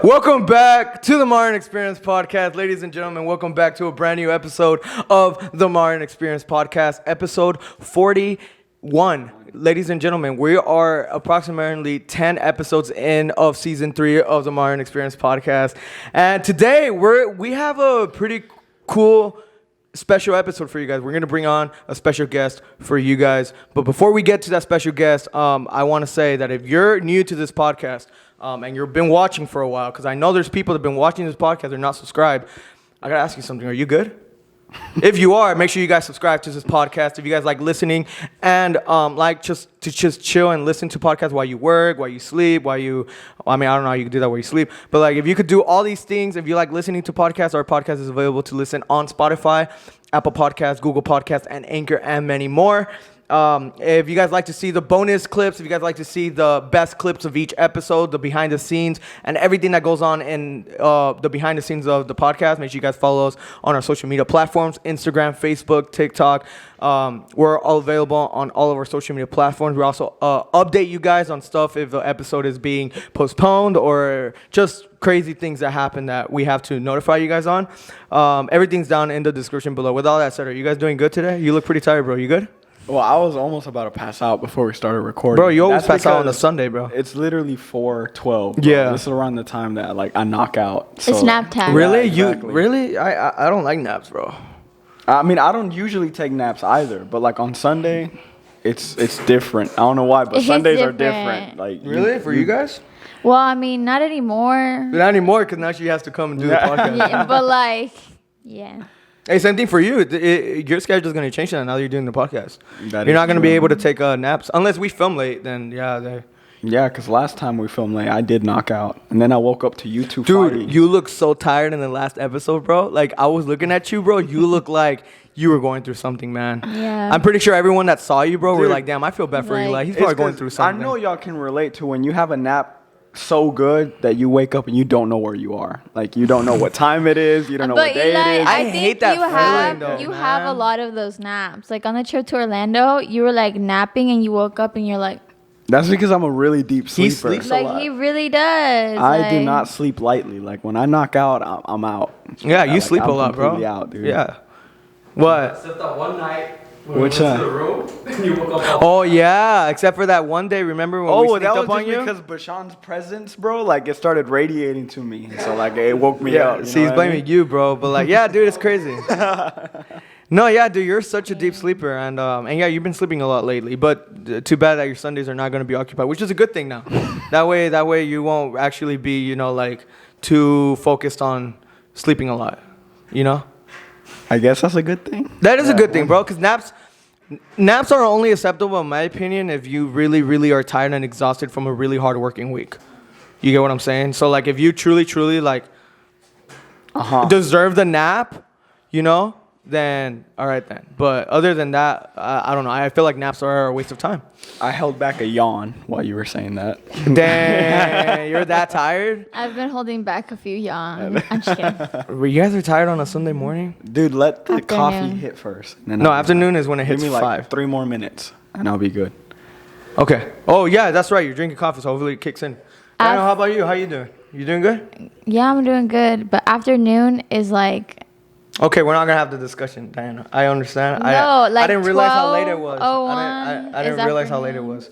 Welcome back to the Marin Experience Podcast. Ladies and gentlemen, welcome back to a brand new episode of the Marin Experience Podcast, episode 41. Ladies and gentlemen, we are approximately 10 episodes in of season 3 of the Marin Experience Podcast. And today we have a pretty cool special episode for you guys. We're going to bring on a special guest for you guys. But before we get to that special guest, I want to say that if you're new to this podcast and you've been watching for a while, because I know there's people that have been watching this podcast, they're not subscribed, I got to ask you something. Are you good? If you are, make sure you guys subscribe to this podcast. If you guys like listening and like just chill and listen to podcasts while you work, while you sleep, I don't know how you can do that while you sleep. But like if you could do all these things, if you like listening to podcasts, our podcast is available to listen on Spotify, Apple Podcasts, Google Podcasts, and Anchor, and many more. If you guys like to see the bonus clips, if you guys like to see the best clips of each episode, the behind the scenes, and everything that goes on in the behind the scenes of the podcast, make sure you guys follow us on our social media platforms, Instagram, Facebook, TikTok. We're all available on all of our social media platforms. We also update you guys on stuff if the episode is being postponed or just crazy things that happen that we have to notify you guys on. Everything's down in the description below. With all that said, are you guys doing good today? You look pretty tired, bro. You good? Well, I was almost about to pass out before we started recording. Bro, you always pass out on a Sunday, bro. It's literally 4:12. Yeah. This is around the time that I knock out. So. It's nap time. Really? Yeah, exactly. You really? I don't like naps, bro. I mean, I don't usually take naps either, but like on Sunday, it's different. I don't know why, but Sundays are different. Like really? For you guys? Well, I mean, not anymore. Not anymore, because now she has to come and do the podcast. Yeah, but like, yeah. Hey, same thing for you. Your schedule's going to change now that you're doing the podcast. You're not going to be able to take naps. Unless we film late, then yeah. Yeah, because last time we filmed late, I did knock out. And then I woke up to you two Dude, fighting. you look so tired in the last episode, bro. Like, I was looking at you, bro. You look like you were going through something, man. Yeah. I'm pretty sure everyone that saw you, bro, Dude, were like, damn, I feel bad for you. Like, he's probably going through something. I know y'all can relate to when you have a nap so good that you wake up and you don't know where you are. Like, you don't know what time it is. You don't know what day it is. I hate that feeling, though, you man. have a lot of those naps. Like, on the trip to Orlando, you were, like, napping and you woke up and you're like... That's because I'm a really deep sleeper. He sleeps a lot. He really does. I do not sleep lightly. Like, when I knock out, I'm out. Yeah, you sleep a lot, bro. I'm completely out, dude. Yeah. What? Except that one night when Which we went to the room and you woke up. Oh, yeah. Except for that one day, remember when we sneaked that up was on you? just because Bashan's presence, bro, like, it started radiating to me. So, like, it woke me up. See, he's blaming you, bro. But, like, yeah, dude, it's crazy. No, yeah, dude, you're such a deep sleeper. And yeah, you've been sleeping a lot lately. But too bad that your Sundays are not going to be occupied, which is a good thing now. That way you won't actually be, like, too focused on sleeping a lot, I guess that's a good thing. That is a good thing, bro, because naps are only acceptable, in my opinion, if you really, really are tired and exhausted from a really hard working week. You get what I'm saying? So, like, if you truly, like, deserve the nap, then all right then. But other than that, I don't know. I feel like naps are a waste of time. I held back a yawn while you were saying that. Dang, you're that tired? I've been holding back a few yawns. I'm just kidding. You guys are tired on a Sunday morning? Dude, let the Afternoon. coffee hit first. And then No, afternoon is when it Give hits me like 5. 3 more minutes, and I'll be good. Okay. Oh, yeah, that's right. You're drinking coffee, so hopefully it kicks in. Daniel, how about you? How you doing? You doing good? Yeah, I'm doing good. But afternoon is like... Okay, we're not gonna have the discussion, Diana. I understand. No, I didn't realize how late it was. 12:01 I didn't is realize how late it afternoon. was.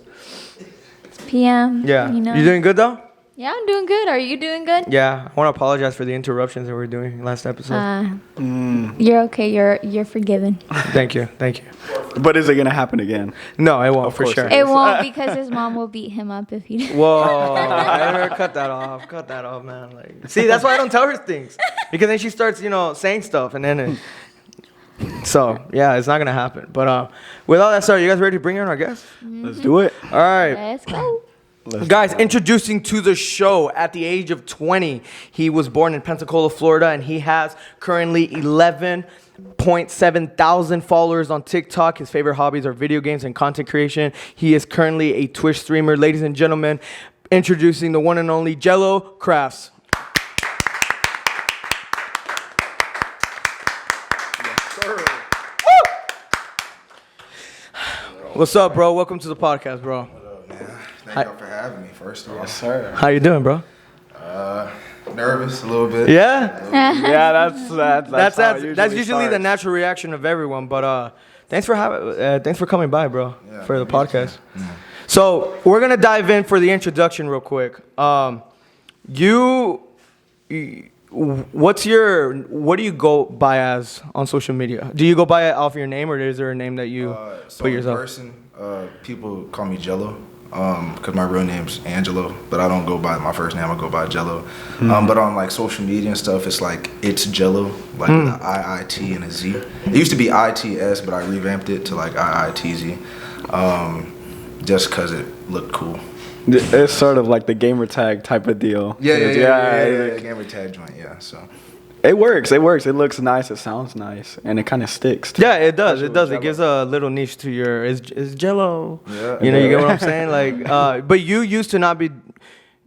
It's PM. Yeah. You doing good though? Yeah, I'm doing good. Are you doing good? Yeah. I want to apologize for the interruptions that we were doing last episode. You're okay. You're forgiven. Thank you. But is it gonna happen again? No, it won't Of for course sure. It won't because his mom will beat him up if he. Whoa! Cut that off. Cut that off, man. Like, see, that's why I don't tell her things, because then she starts, saying stuff, and then. So yeah, it's not gonna happen. But with all that said, you guys ready to bring in our guest? Let's do it. All right. Let's go. Guys, introducing to the show at the age of 20. He was born in Pensacola, Florida, and he has currently 11.7 thousand followers on TikTok. His favorite hobbies are video games and content creation. He is currently a Twitch streamer. Ladies and gentlemen, introducing the one and only Gello Craft. What's up, bro? Welcome to the podcast, bro. What up, man? Thank y'all for having me, first off. Yes, sir. How you doing, bro? Nervous a little bit. Yeah. Yeah, that's Usually the natural reaction of everyone. But thanks for coming by, bro, Yeah, for the thank you. podcast. So we're gonna dive in for the introduction real quick. What do you go by as on social media? Do you go by it off your name, or is there a name that you So put in yourself? person, people call me Gello, because my real name's Angelo, but I don't go by my first name. I go by Gello. But on like social media and stuff, it's like it's Gello, like the IIT and a Z. It used to be ITS, but I revamped it to like IITZ, just because it looked cool. It's sort of like the gamer tag type of deal. Yeah. Gamer tag joint, yeah. So It works. It looks nice. It sounds nice, and it kind of sticks. Yeah, it does. It does. It Jello. gives a little niche to your is Jello. Yeah. You know, you get what I'm saying? Like, but you used to not be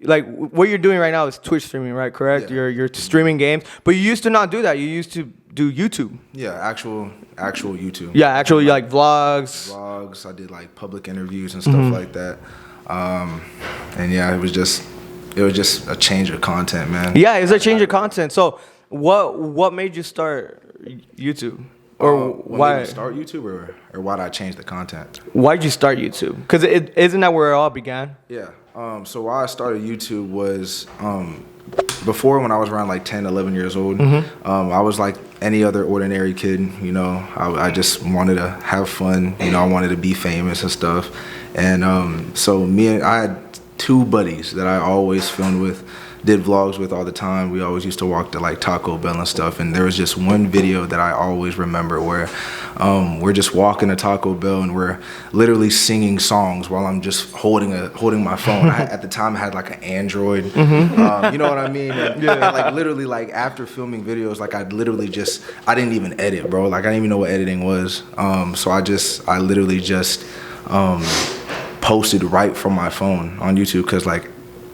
like what you're doing right now is Twitch streaming, right? Correct. Yeah. You're streaming games, but you used to not do that. You used to do YouTube. yeah, actual YouTube. Yeah, actually, like vlogs. Vlogs. I did like public interviews and stuff like that. And yeah, it was just a change of content, man. Yeah, it's a change of content. So, what made you start YouTube, or What why? made me start YouTube, or why did I change the content? Why did you start YouTube? Because isn't that where it all began? Yeah. So why I started YouTube was before, when I was around like 10, 11 years old. I was like any other ordinary kid. You know, I just wanted to have fun. You know, I wanted to be famous and stuff. And so I had two buddies that I always filmed with, did vlogs with all the time. We always used to walk to like Taco Bell and stuff. And there was just one video that I always remember where we're just walking to Taco Bell and we're literally singing songs while I'm just holding my phone. At the time I had like an Android. You know what I mean? And like literally like after filming videos, like I didn't even edit, bro. Like I didn't even know what editing was. So I literally just posted right from my phone on YouTube, because like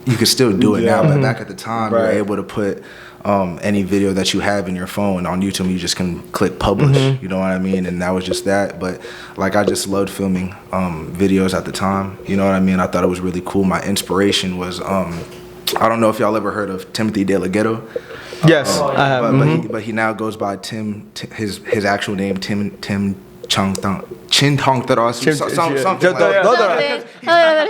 you could still do it now, but back at the time you're able to put any video that you have in your phone on YouTube. You just can click publish. You know what I mean? And that was just that. But like I just loved filming videos at the time. You know what I mean? I thought it was really cool. My inspiration was I don't know if y'all ever heard of Timothy De La Ghetto. Yes, I have. But he now goes by Tim. His actual name Tim Chung Thang. Chin Tong Tarasi. Something like that.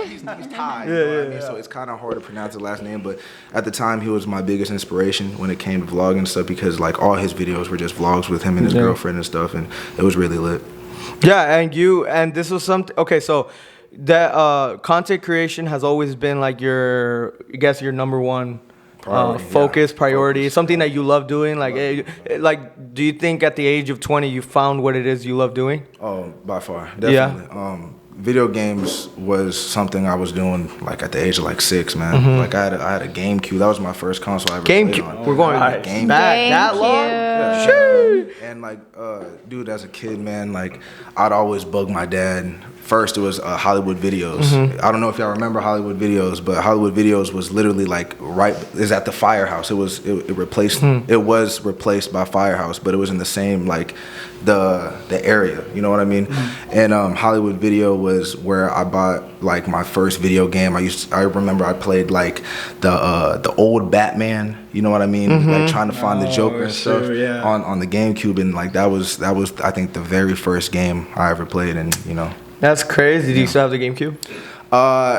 He's Thai. You know what I mean? So it's kind of hard to pronounce the last name, but at the time he was my biggest inspiration when it came to vlogging and stuff, because like all his videos were just vlogs with him and his girlfriend and stuff, and it was really lit. Yeah, and this was something. Okay, so that content creation has always been like your number one priority, something that you love doing. Like, do you think at the age of 20 you found what it is you love doing? Oh, by far, definitely. Yeah. Video games was something I was doing like at the age of like 6, man. Like I had a GameCube. That was my first console I ever played on. We're going back that long. Yeah. And like, dude, as a kid, man, like I'd always bug my dad. First, it was Hollywood Videos. I don't know if y'all remember Hollywood Videos, but Hollywood Videos was literally like is at the Firehouse. It was replaced by Firehouse, but it was in the same like the area. You know what I mean? And Hollywood Video was where I bought like my first video game. I remember I played like the old Batman. You know what I mean? Like trying to find the Joker and stuff on the GameCube, and like that was I think the very first game I ever played, and you know. That's crazy. Do you still have the GameCube?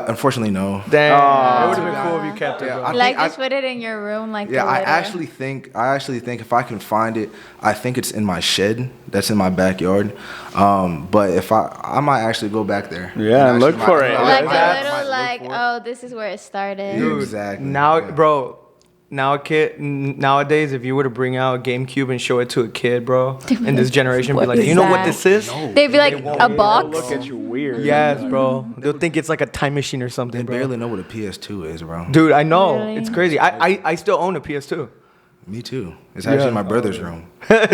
Unfortunately, no. Damn. It would have been cool if you kept it, bro. Like just put it in your room, like. Yeah, I actually think if I can find it, I think it's in my shed that's in my backyard. But if I might actually go back there. Yeah, and look for it. Like a little like, oh, this is where it started. Dude, exactly. Now, bro. Nowadays, if you were to bring out a GameCube and show it to a kid, bro, in this generation, be like, is you know what that? this is? They'd be like a box. Look at you weird. Yes, bro. They'll think it's like a time machine or something, They bro. barely know what a PS2 is, bro. Dude, I know. Really? It's crazy. I still own a PS2. Me too. It's actually in my brother's room. Yeah.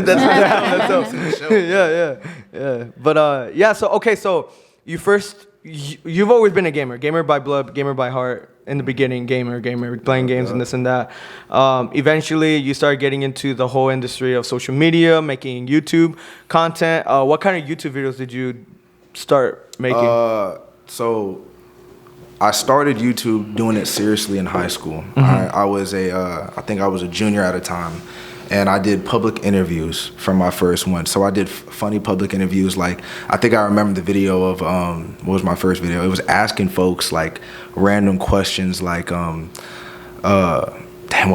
But so you've always been a gamer by blood, gamer by heart. In the beginning, gamer, playing games and this and that. Eventually, you started getting into the whole industry of social media, making YouTube content. What kind of YouTube videos did you start making? So I started YouTube doing it seriously in high school. I think I was a junior at a time, and I did public interviews for my first one. So I did funny public interviews. Like, I think I remember the video of what was my first video? It was asking folks like random questions, like what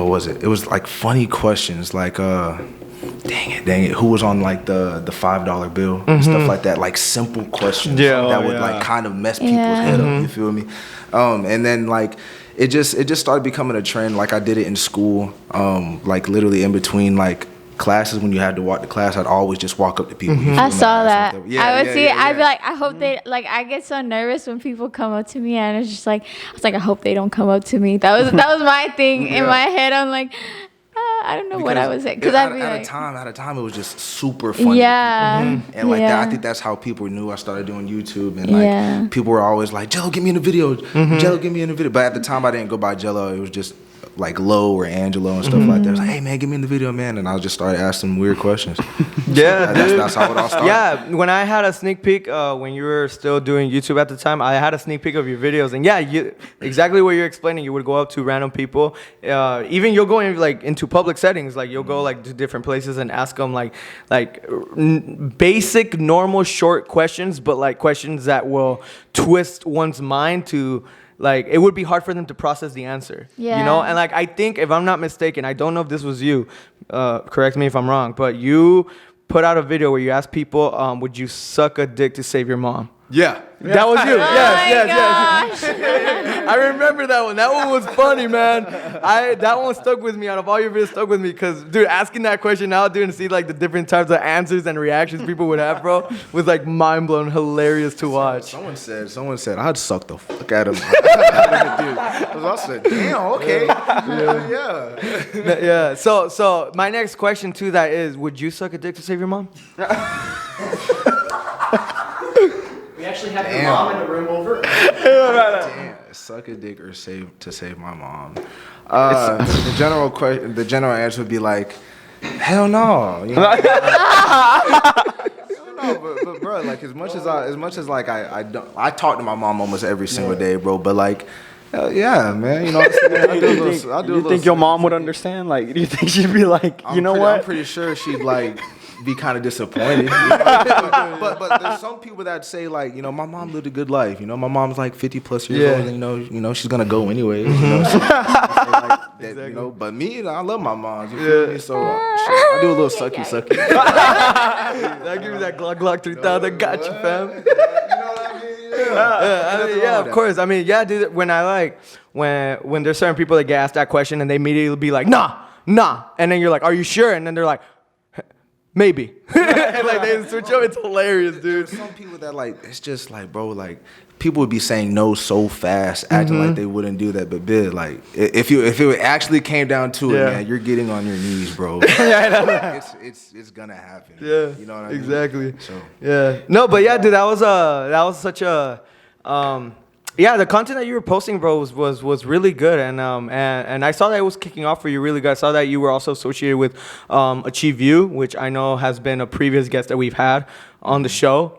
was it? It was like funny questions, like dang it, who was on like the $5 bill and stuff like that, like simple questions that would like kind of mess people's head up, you feel me? And then like it just started becoming a trend. Like, I did it in school, like literally in between like classes. When you had to walk to class, I'd always just walk up to people. I saw that. I would see it. I'd be yeah. like, I hope they, like, I get so nervous when people come up to me, and it's just like, I was like, I hope they don't come up to me. That was my thing in my head. I'm like, I don't know what I was saying, because I'd be at like, a time it was just super funny. Yeah. And like yeah. that, I think that's how people knew I started doing YouTube. And like people were always like, Gello, get me in the video. Gello, get me in the video. But at the time, I didn't go by Gello. It was just like Lo or Angelo and stuff like that. It was like, hey man, get me in the video, man. And I just started asking weird questions. That's how it all started. Yeah, when I had a sneak peek, when you were still doing YouTube at the time, I had a sneak peek of your videos, and exactly what you're explaining. You would go up to random people, even you'll go in like into public settings, like you'll go like to different places and ask them like basic, normal, short questions, but like questions that will twist one's mind to. Like, it would be hard for them to process the answer, you know? And, like, I think, if I'm not mistaken, I don't know if this was you, correct me if I'm wrong, but you put out a video where you asked people, would you suck a dick to save your mom? Yeah. That was you. Yes. I remember that one. That one was funny, man. That one stuck with me. Out of all your videos, stuck with me because, dude, asking that question now, dude, and see like the different types of answers and reactions people would have, bro, was like mind blowing, hilarious to watch. Someone said I'd suck the fuck out of him. I said, damn, okay, Yeah. So my next question to that is, would you suck a dick to save your mom? We actually have your mom in the room over. Damn, suck a dick or save my mom. The general answer would be like, hell no. You know? But bro, like as much as I talk to my mom almost every single day, bro. But like, yeah, man, you know, You think your mom would understand? Like, do you think she'd be like, you know what? I'm pretty sure she'd like be kind of disappointed. You know? but there's some people that say like, you know, my mom lived a good life. You know, my mom's like 50 plus years old, and you know, she's gonna go anyways. You know, so, exactly. You know, but me, I love my mom. You feel me? So I do a little sucky. I give you that Glock 3000. Got you, fam. You know what I mean? Yeah, of course. I mean, yeah, dude. When I like when there's certain people that get asked that question and they immediately be like, nah, and then you're like, are you sure? And then they're like, maybe. And like they switch up. It's hilarious, dude. There's some people that like, it's just like, bro, like people would be saying no so fast, acting like they wouldn't do that. But like, if it actually came down to it, man, you're getting on your knees, bro. It's gonna happen. Yeah, you know what I mean? Exactly. So yeah, no, but yeah, dude, that was such a yeah, the content that you were posting, bro, was really good, and I saw that it was kicking off for you really good. I saw that you were also associated with Achieve You, which I know has been a previous guest that we've had on the show.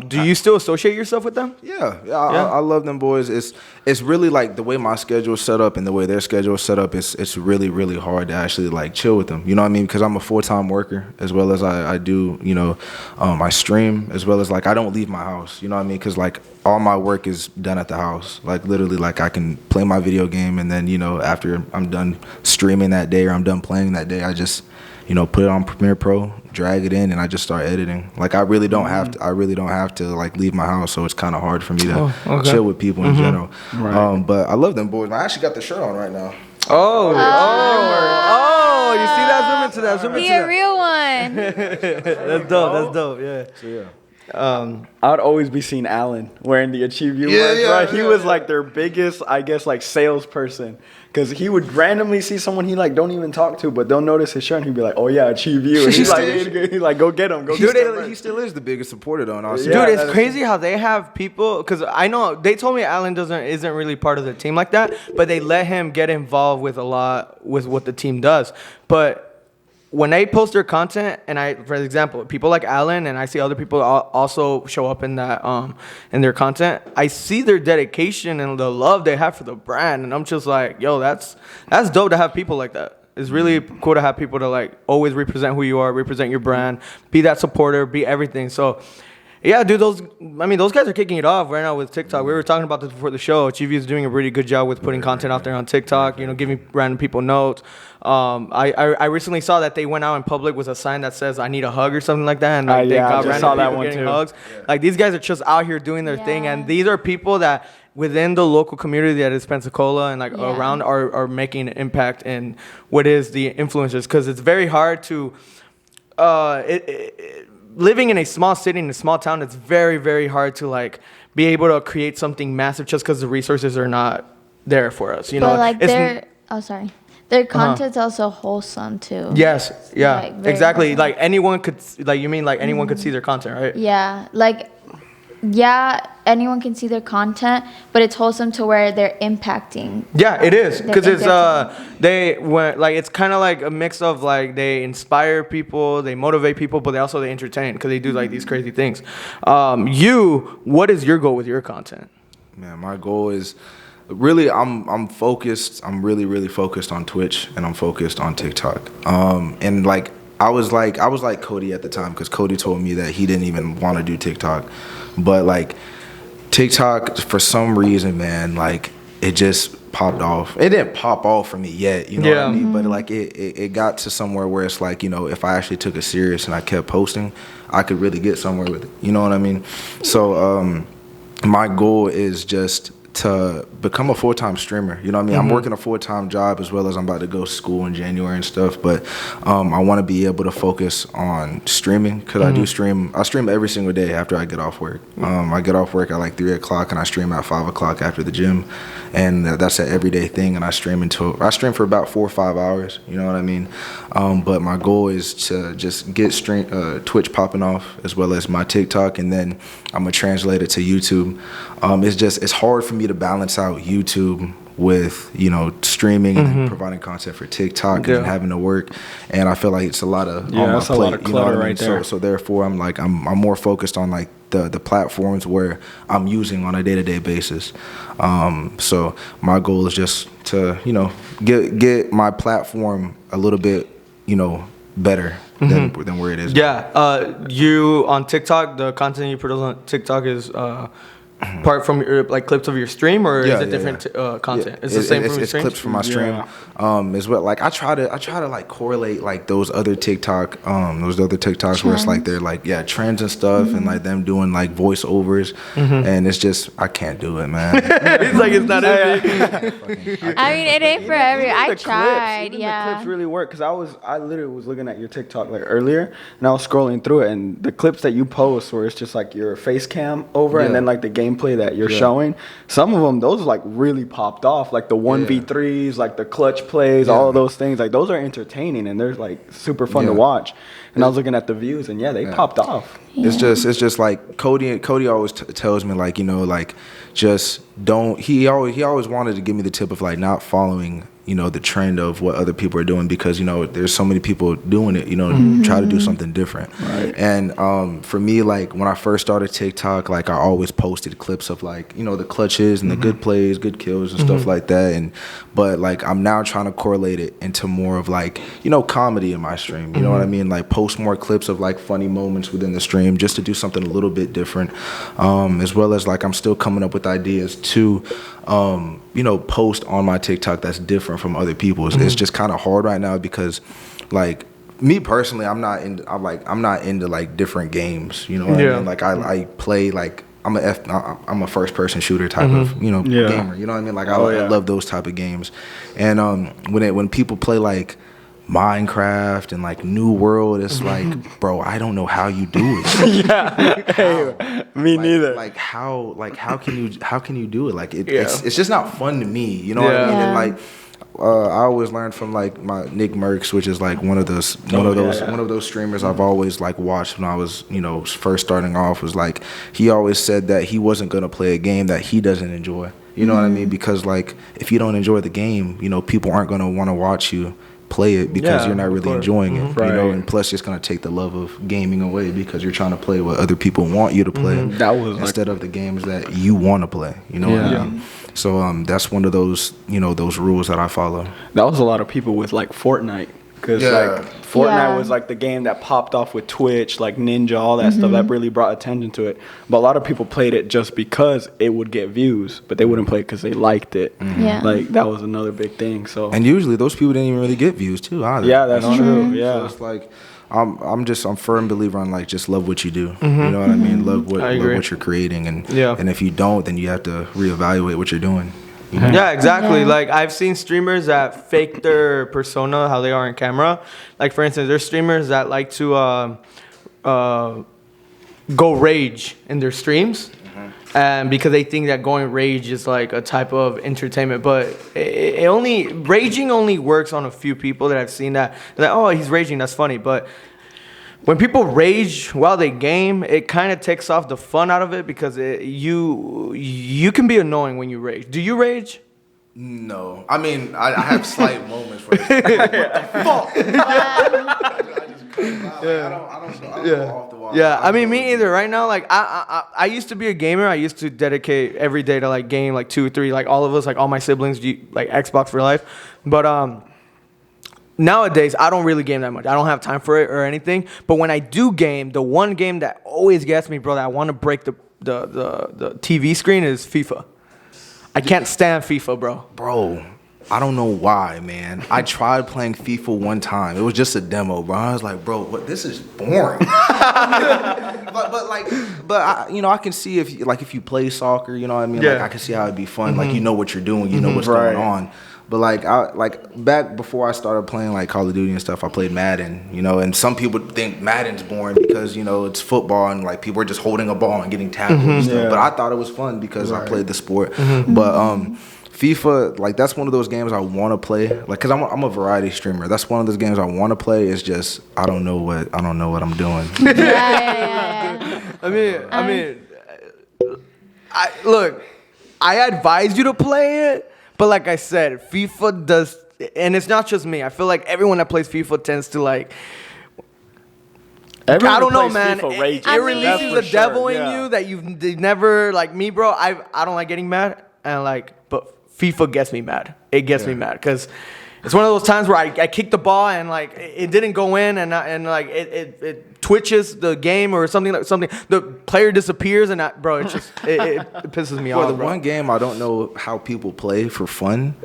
Do you still associate yourself with them? Yeah. I love them boys. It's really like the way my schedule is set up and the way their schedule is set up. It's really, really hard to actually like chill with them. You know what I mean? Because I'm a full-time worker, as well as I do, you know, I stream, as well as like I don't leave my house. You know what I mean? Because like all my work is done at the house. Like literally, like I can play my video game, and then, you know, after I'm done streaming that day or I'm done playing that day, I just, you know, put it on Premiere Pro, drag it in, and I just start editing. Like I really don't have to like leave my house, so it's kind of hard for me to chill with people in general. Right. But I love them boys. I actually got the shirt on right now. Oh, you see that? Zoom into that. A real one. That's dope. Yeah. So yeah. I'd always be seeing Alan wearing the Achieve You merch, right? He was like their biggest, I guess, like salesperson, because he would randomly see someone he like don't even talk to, but they'll notice his shirt and he'd be like, "Oh yeah, Achieve You," and he's like, "Go get him, go get him." He still is the biggest supporter though. Dude, it's crazy how they have people, because I know they told me Alan isn't really part of the team like that, but they let him get involved with a lot with what the team does. But when they post their content, and for example, people like Alan, and I see other people also show up in that in their content, I see their dedication and the love they have for the brand, and I'm just like, yo, that's dope to have people like that. It's really cool to have people to like always represent who you are, represent your brand, be that supporter, be everything. So yeah, dude, those guys are kicking it off right now with TikTok. We were talking about this before the show. Chivi is doing a really good job with putting content out there on TikTok, giving random people notes. I recently saw that they went out in public with a sign that says, I need a hug or something like that. And like, they got random people getting hugs. Yeah. Like, these guys are just out here doing their thing. And these are people that within the local community that is Pensacola and like around are making an impact in what is the influencers. Because it's very hard to... living in a small city, in a small town, it's very, very hard to like be able to create something massive just because the resources are not there for us. But like their content's also wholesome too. Yes, yeah, like, exactly. wholesome. Like anyone could, like you mean like anyone could see their content, right? Yeah, anyone can see their content, but it's wholesome to where they're impacting. Yeah, it is, because it's it's kind of like a mix of like they inspire people, they motivate people, but they entertain because they do like these crazy things. What is your goal with your content? Man, my goal is really I'm focused. I'm really, really focused on Twitch, and I'm focused on TikTok. And like I was like Cody at the time, because Cody told me that he didn't even want to do TikTok. But like TikTok, for some reason, man, like it just popped off. It didn't pop off for me yet, you know what I mean? But like it got to somewhere where it's like, if I actually took it serious and I kept posting, I could really get somewhere with it. You know what I mean? So my goal is just to become a full-time streamer. You know what I mean? I'm working a full-time job, as well as I'm about to go to school in January and stuff, but I want to be able to focus on streaming, because I stream every single day after I get off work. I get off work at like 3 o'clock and I stream at 5 o'clock after the gym, and that's an everyday thing, and I stream for about 4 or 5 hours, you know what I mean? But my goal is to just get Twitch popping off, as well as my TikTok, and then I'm gonna translate it to YouTube. It's hard for me to balance out YouTube with streaming and providing content for TikTok and having to work, and I feel like it's a lot of on my plate, a lot of clutter right there. So therefore I'm more focused on like the platforms where I'm using on a day-to-day basis. So my goal is just to get my platform a little bit better than where it is. You on TikTok, the content you produce on TikTok is apart from your like clips of your stream, or is it different content? It's the same from your stream. It's clips from my stream. As well, like I try to like correlate like those other TikToks where it's like they're like trends and stuff, and like them doing like voiceovers, and it's just I can't do it, man. It's like it's not it. I mean, it ain't for every. I tried. The clips really work, because I literally was looking at your TikTok like earlier, and I was scrolling through it, and the clips that you post where it's just like your face cam over, and then like the gameplay that you're showing, some of them, those like really popped off, like the 1v3s, like the clutch plays, all of those things, like those are entertaining and they're like super fun to watch. And I was looking at the views, and they popped off. It's just like Cody always tells me like just don't. He always wanted to give me the tip of like not following the trend of what other people are doing, because there's so many people doing it, try to do something different. Right. And for me, like when I first started TikTok, like I always posted clips of like the clutches and the good plays, good kills and stuff like that. But like I'm now trying to correlate it into more of like comedy in my stream. You know what I mean? Like post more clips of like funny moments within the stream, just to do something a little bit different. As well as like I'm still coming up with ideas to post on my TikTok that's different from other people's. It's just kind of hard right now, because like me personally, I'm not into like different games, what I mean? Like I play like I'm a first person shooter type of gamer, you know what I mean? Like I love those type of games. And when people play like Minecraft and like New World, it's like, bro, I don't know how you do it. Me neither. Like how can you do it? Like it's just not fun to me, you know what I mean? And like I always learned from like my Nick Merckx, which is like one of those streamers I've always like watched when I was first starting off. Was like he always said that he wasn't gonna play a game that he doesn't enjoy. You know what I mean? Because like if you don't enjoy the game, people aren't gonna want to watch you play it because Yeah, you're not of really course. enjoying it, Right. you know. And plus, it's gonna take the love of gaming away because you're trying to play what other people want you to play That was instead of the games that you want to play. You know what I Yeah. mean? So that's one of those those rules that I follow. That was a lot of people with like Fortnite. Because Yeah. like Fortnite Yeah. was like the game that popped off with Twitch, like Ninja, all that stuff that really brought attention to it. But a lot of people played it just because it would get views, but they wouldn't play it because they liked it. Yeah. Like that was another big thing. So And usually those people didn't even really get views too either. yeah, that's You know what I true. mean? Yeah. So it's like I'm a firm believer on like just love what you do. You know what I mean? Love I love agree. what you're creating, and Yeah. and if you don't, then you have to reevaluate what you're doing. You know? Yeah, exactly. Yeah. Like I've seen streamers that fake their persona, how they are in camera. Like for instance, there's streamers that like to go rage in their streams, and because they think that going rage is like a type of entertainment. But raging only works on a few people that I've seen that they're like, oh, he's raging, that's funny. But when people rage while they game, it kind of takes off the fun out of it because you can be annoying when you rage. Do you rage? No, I mean I have slight moments where it's I don't go off the wall. Yeah, I mean me either. Right now, like I used to be a gamer. I used to dedicate every day to like game like 2 or 3, like all of us, like all my siblings, like Xbox for life. But nowadays I don't really game that much. I don't have time for it or anything. But when I do game, the one game that always gets me, bro, that I want to break the TV screen is FIFA. I can't stand FIFA, Bro, I don't know why, man. I tried playing FIFA one time. It was just a demo, bro. I was like, bro, what? This is boring. but I can see if you play soccer, you know what I mean. Yeah. Like I can see how it'd be fun. Like you know what you're doing, you know what's going on. But like back before I started playing like Call of Duty and stuff, I played Madden, you know. And some people think Madden's boring because it's football and like people are just holding a ball and getting tackled and stuff. Yeah. But I thought it was fun because I played the sport. But FIFA, like that's one of those games I want to play, like because I'm a variety streamer. That's one of those games I want to play. It's just I don't know what I'm doing. Yeah. I advise you to play it, but like I said, FIFA does, and it's not just me. I feel like everyone that plays FIFA tends to like. I don't know, man. It releases the devil in you that you've never, like me, bro. I don't like getting mad, and but FIFA gets me mad. It gets me mad because it's one of those times where I kick the ball and like it didn't go in, and like it twitches the game or something. The player disappears, and bro, it pisses me off. The bro. one game I don't know how people play for fun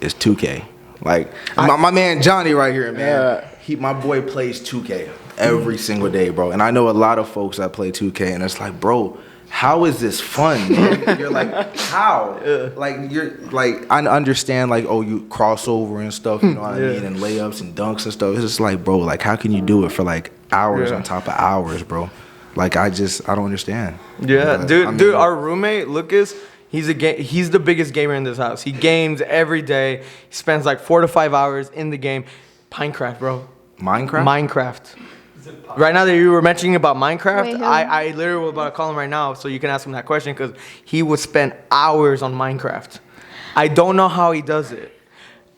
is 2K. Like my man Johnny right here, man. My boy plays 2K every single day, bro. And I know a lot of folks that play 2K, and it's like, bro, how is this fun, man? You're like, how? Like you're like, I understand like, oh, you crossover and stuff, you know what I mean, and layups and dunks and stuff. It's just like, bro, like how can you do it for like hours on top of hours, bro? Like I don't understand. Yeah, But, dude, our roommate Lucas, he's the biggest gamer in this house. He games every day. He spends like 4 to 5 hours in the game. Minecraft, bro. Minecraft. Right now that you were mentioning about Minecraft, Wait, who? I literally was about to call him right now so you can ask him that question because he would spend hours on Minecraft. I don't know how he does it.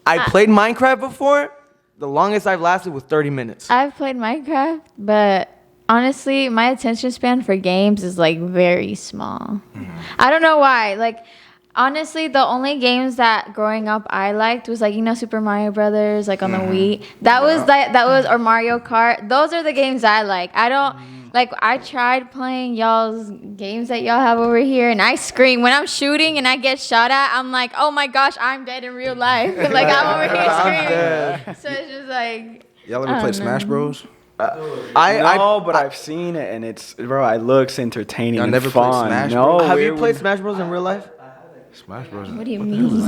I played Minecraft before. The longest I've lasted was 30 minutes. I've played Minecraft, but honestly, my attention span for games is like very small. I don't know why. Like, honestly, the only games that growing up I liked was like Super Mario Brothers, like on the Wii. That was or Mario Kart. Those are the games I like. I don't like. I tried playing y'all's games that y'all have over here, and I scream when I'm shooting and I get shot at. I'm like, oh my gosh, I'm dead in real life. Like I'm over here screaming. So it's just like. Y'all ever play Smash Bros? But I've seen it and it's it looks entertaining. Y'all and never played fun. Smash No, Have you played Smash Bros in real life? Smash Bros. What do you mean?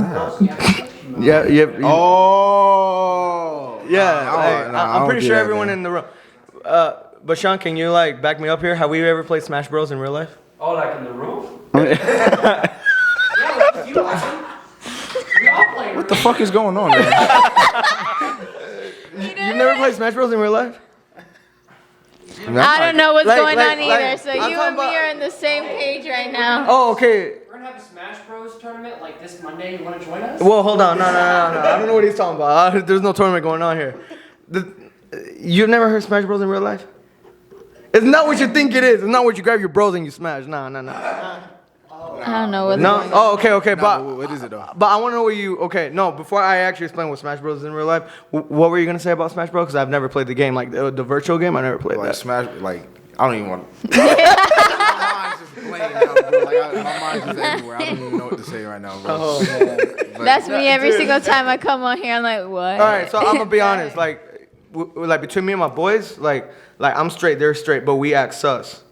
Yeah. Oh. Yeah, I'm pretty sure everyone that. in the room. But Sean, can you like back me up here? Have we ever played Smash Bros in real life? Oh, like in the room? Yeah, like you like them. We all play. What the fuck is going on, man? You've never played Smash Bros in real life? I don't know what's Like- going like- on either. like, So I'm you talking and me about- are on the same page right now. Oh, okay. We're gonna have a Smash Bros tournament like this Monday. You want to join us? Well, hold on. No. I don't know what he's talking about. There's no tournament going on here. You've never heard Smash Bros in real life? It's not what you think it is. It's not what you grab your bros and you smash. No. I don't know what. No. Oh, okay. No, But what is it though? But I want to know what you. Okay, no. Before I actually explain what Smash Bros is in real life, what were you gonna say about Smash Bros? Because I've never played the game, like the virtual game. I never played Like that. Smash, like I don't even want. My mind's just blank now, bro. Like my mind's just everywhere. I don't even know what to say right now, bro. Oh man. That's me every single time I come on here. I'm like, what? All right, so I'm gonna be honest. Like, like between me and my boys, like I'm straight, they're straight, but we act sus.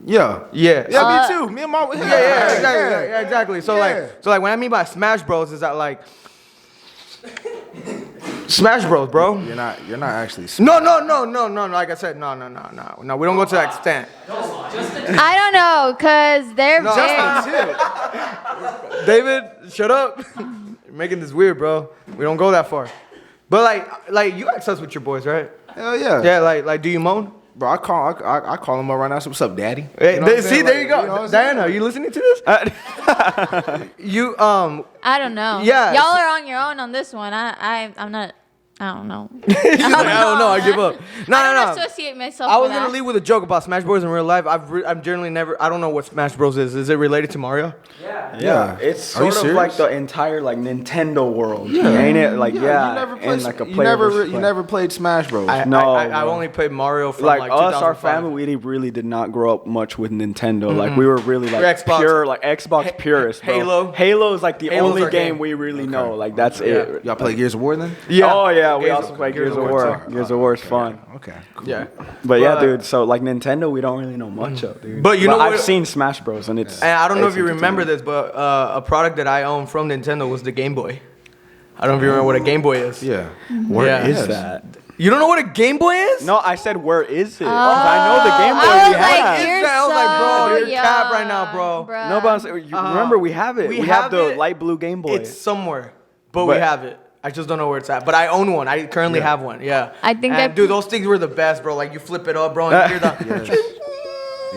Yeah. Yeah. Yeah, me too. Me and my Yeah, exactly. So like what I mean by Smash Bros is that like Smash Bros, bro. You're not actually. No. Like I said, no. We don't go to that extent. I don't know, cause they're No, very. David, shut up. You're making this weird, bro. We don't go that far. But like you act sus with your boys, right? Hell yeah. Yeah, like do you moan? Bro, I call him up right now. So what's up, daddy? Hey, You know what I'm see, saying? there Like, you go. know what I'm Diana, saying? are you listening to this? You I don't know. Yeah. Y'all are on your own on this one. I'm not. I don't know. She's like, I don't know. I give up. I No. don't associate myself. I was with gonna that. leave with a joke about Smash Bros in real life. I'm generally never. I don't know what Smash Bros is. Is it related to Mario? Yeah, it's Are you sort of like serious? the entire like Nintendo world, ain't it? Like You yeah, never and played. like a You player never. versus You player. never played Smash Bros. I No, only played Mario from like like us, our 2005. family, we really did not grow up much with Nintendo. Like we were really like We're Xbox. pure, like Xbox purists. Bro. Halo. Halo is like the Halo's only our game game. we really know. Like that's it. Y'all play Gears of War then? Yeah. Oh yeah, we Gears also of- play Gears of War War. too. Gears of War is fun. Okay. Cool. Yeah. But yeah, But- dude. So like Nintendo, we don't really know much of, dude. But you know I've what- seen Smash Bros. And it's. And I don't know if it's you remember entertaining. this, but a product that I own from Nintendo was the Game Boy. I don't know if you remember what a Game Boy is. Yeah. Where Is is that? You don't know what a Game Boy is? No, I said where is it? 'Cause I know the Game Boy I we was like, have. you're I was like, bro, so you're cap right young, now, bro. bruh. No, but I'm saying, remember we have it. we We have have the it. light blue Game Boy. It's somewhere, but we But- have it. I just don't know where it's at. But I own one. I currently have one. Yeah. I think and I- dude, those things were the best, bro. Like you flip it up, bro, and you hear the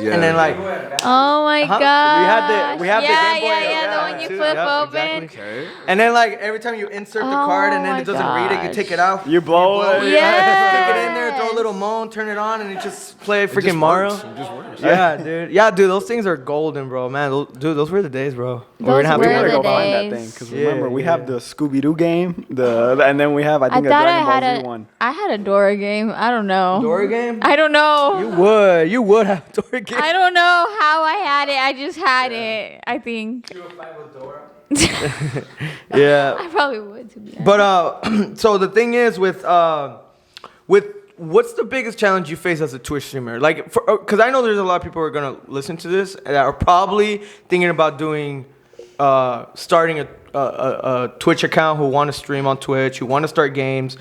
Yeah. and then like Oh my Huh? god. We have the yeah, Game Boy, Yeah, yeah, the one you too. flip Yep, open. exactly. And then like every time you insert the card and then Oh it doesn't read it, you my take it out. You blow it. Yeah. Stick it in there, throw a little moan, turn it on, and it just play freaking just Mario. works. It just works. Yeah, dude. Yeah, dude. Those things are golden, bro. Man, dude, those were the days, bro. Those We were gotta the go find that days. thing because Yeah, remember we yeah. have the Scooby Doo game, and then we have I I think a thought I Dragon Ball had Z a. one. I had a Dora game. I don't know. Dora game? I don't know. You would have a Dora game. I don't know how I had it. I just had it. I think. Yeah. I probably would, to be honest. But so the thing is with what's the biggest challenge you face as a Twitch streamer? Like, because I know there's a lot of people who are gonna listen to this that are probably thinking about doing, starting a Twitch account, who want to stream on Twitch, who want to start games.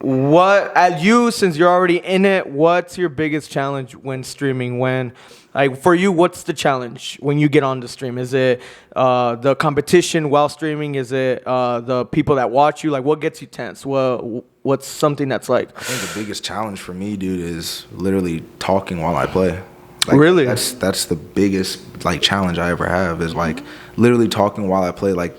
What, as you, since you're already in it, what's your biggest challenge when streaming? When, like, for you, what's the challenge when you get on the stream? Is it the competition while streaming? Is it the people that watch you? Like, what gets you tense? What's something that's like? I think the biggest challenge for me, dude, is literally talking while I play. Like, Really? That's the biggest like challenge I ever have is like literally talking while I play, like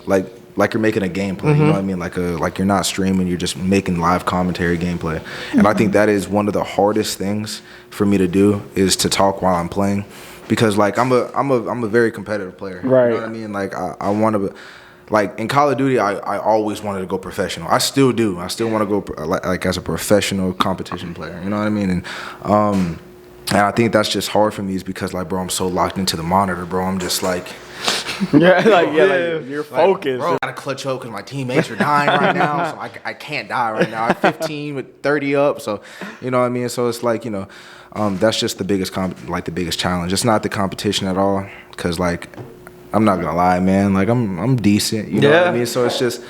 you're making a gameplay. You know what I mean? Like you're not streaming, you're just making live commentary gameplay. And I think that is one of the hardest things for me to do is to talk while I'm playing, because like I'm a very competitive player. Right. You know what I mean? Like I want to. Like in Call of Duty, I always wanted to go professional. I still do. I still want to go like as a professional competition player. You know what I mean? And I think that's just hard for me is because like, bro, I'm so locked into the monitor, bro. I'm just like, Like you're focused. bro, I gotta clutch up because my teammates are dying right now, so I can't die right now. I'm 15 with 30 up, so you know what I mean. So it's like, you know, that's just the biggest the biggest challenge. It's not the competition at all, because like, I'm not gonna lie, man. Like I'm decent, you know what I mean. So it's just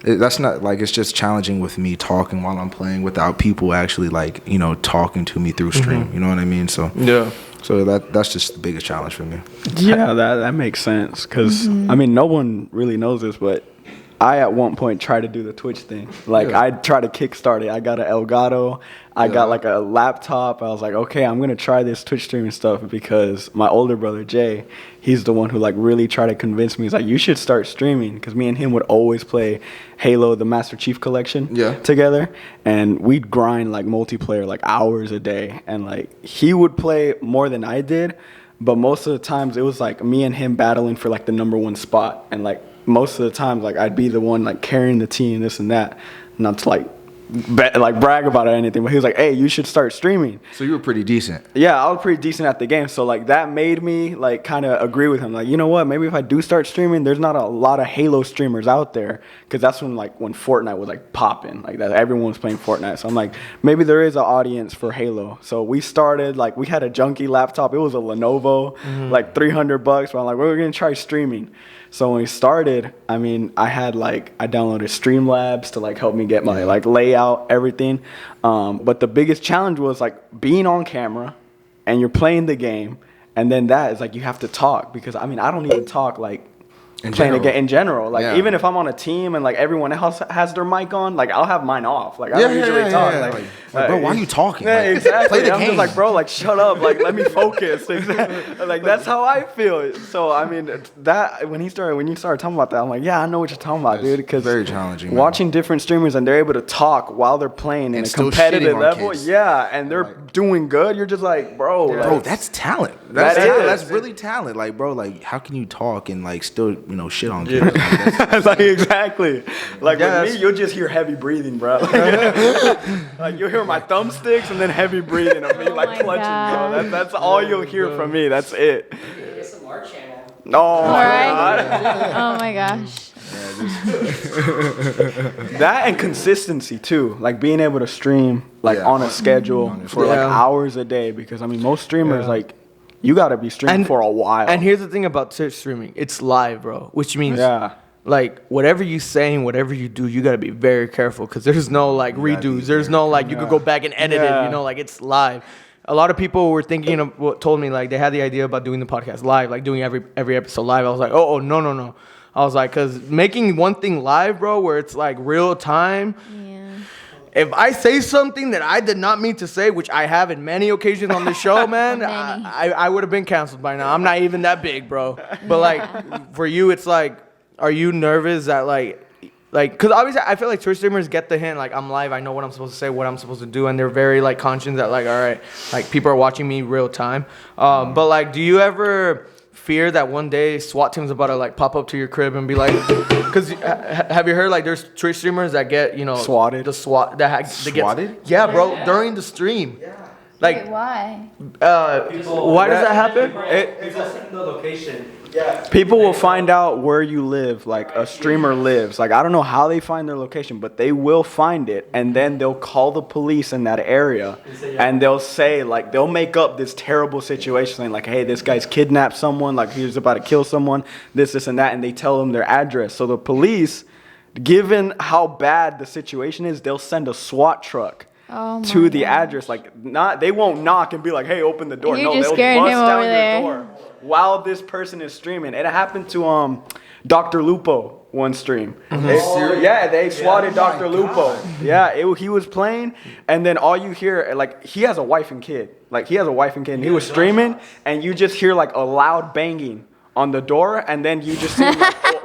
that's not like, it's just challenging with me talking while I'm playing without people actually like, you know, talking to me through stream. You know what I mean? So Yeah. so that's just the biggest challenge for me. Yeah, that makes sense because I mean no one really knows this, but I at one point tried to do the Twitch thing. Like I tried to kickstart it. I got an Elgato. I got like a laptop. I was like, okay, I'm gonna try this Twitch streaming stuff because my older brother Jay, he's the one who like really tried to convince me. He's like, you should start streaming, because me and him would always play Halo, the Master Chief Collection together, and we'd grind like multiplayer like hours a day, and like he would play more than I did, but most of the times it was like me and him battling for like the #1 spot, and like most of the times like I'd be the one like carrying the team, this and that, not to like brag about it or anything, but he was like, hey, you should start streaming. So you were pretty decent. Yeah, I was pretty decent at the game, so like that made me like kind of agree with him, like, you know what, maybe if I do start streaming, there's not a lot of Halo streamers out there, because that's when Fortnite was like popping, like that everyone was playing Fortnite. So I'm like, maybe there is an audience for Halo. So we started, like, we had a junky laptop. It was a Lenovo, like $300, but I'm like, we're gonna try streaming. So when we started, I mean, I downloaded Streamlabs to like help me get my like layout, everything. But the biggest challenge was like being on camera and you're playing the game, and then that is like you have to talk, because I mean, I don't even talk like playing a game in general. Like even if I'm on a team and like everyone else has their mic on, like I'll have mine off. Like I don't usually talk. Like, bro, why are you talking? Yeah, like, exactly. Play the I'm game. just like, bro, like shut up. Like let me focus. Like that's how I feel. So I mean, that when you started talking about that, I'm like, yeah, I know what you're talking about, dude. Because very challenging. Watching different streamers and they're able to talk while they're playing in a competitive level, and they're doing good. You're just like, bro, bro, that's talent. That's really talent. Like, bro, like how can you talk and like still shit on camera? Like exactly. Like with me, you'll just hear heavy breathing, bro. Like you'll hear my thumbsticks and then heavy breathing of me like clutching, bro. That's all you'll hear from me. That's it. ASMR channel. Oh my god. Oh my gosh. That and consistency too, like being able to stream like on a schedule for like hours a day, because I mean most streamers like you gotta be streaming for a while. And here's the thing about Twitch streaming, it's live, bro, which means like whatever you say and whatever you do, you gotta be very careful, because there's no like redos, there's no like you could go back and edit it, like it's live. A lot of people were thinking of what told me like they had the idea about doing the podcast live, like doing every episode live. I was like, oh no. I was like, because making one thing live, bro, where it's like real time. If I say something that I did not mean to say, which I have in many occasions on the show, man, I would have been canceled by now. I'm not even that big, bro. But like for you, it's like, are you nervous that like, because obviously I feel like Twitch streamers get the hint, like I'm live, I know what I'm supposed to say, what I'm supposed to do, and they're very like conscious that like, all right, like people are watching me real time. But like, do you ever fear that one day SWAT team's about to like pop up to your crib and be like, because have you heard like there's Twitch streamers that get swatted? The SWAT that swatted? Yeah, bro, during the stream. Like wait, why? Why does that happen? People send the location. People will find out where you live, like a streamer lives. Like I don't know how they find their location, but they will find it, and then they'll call the police in that area, and they'll say like they'll make up this terrible situation, saying like, hey, this guy's kidnapped someone, like he was about to kill someone, this and that, and they tell them their address. So the police, given how bad the situation is, they'll send a SWAT truck to the address. Like they won't knock and be like, hey, open the door. You're No, just they'll bust down there. your door while this person is streaming. It happened to Dr. Lupo one stream. They swatted Dr. Lupo. He was playing, and then all you hear, like, he has a wife and kid. And he was streaming, and you just hear like a loud banging on the door, and then you just see him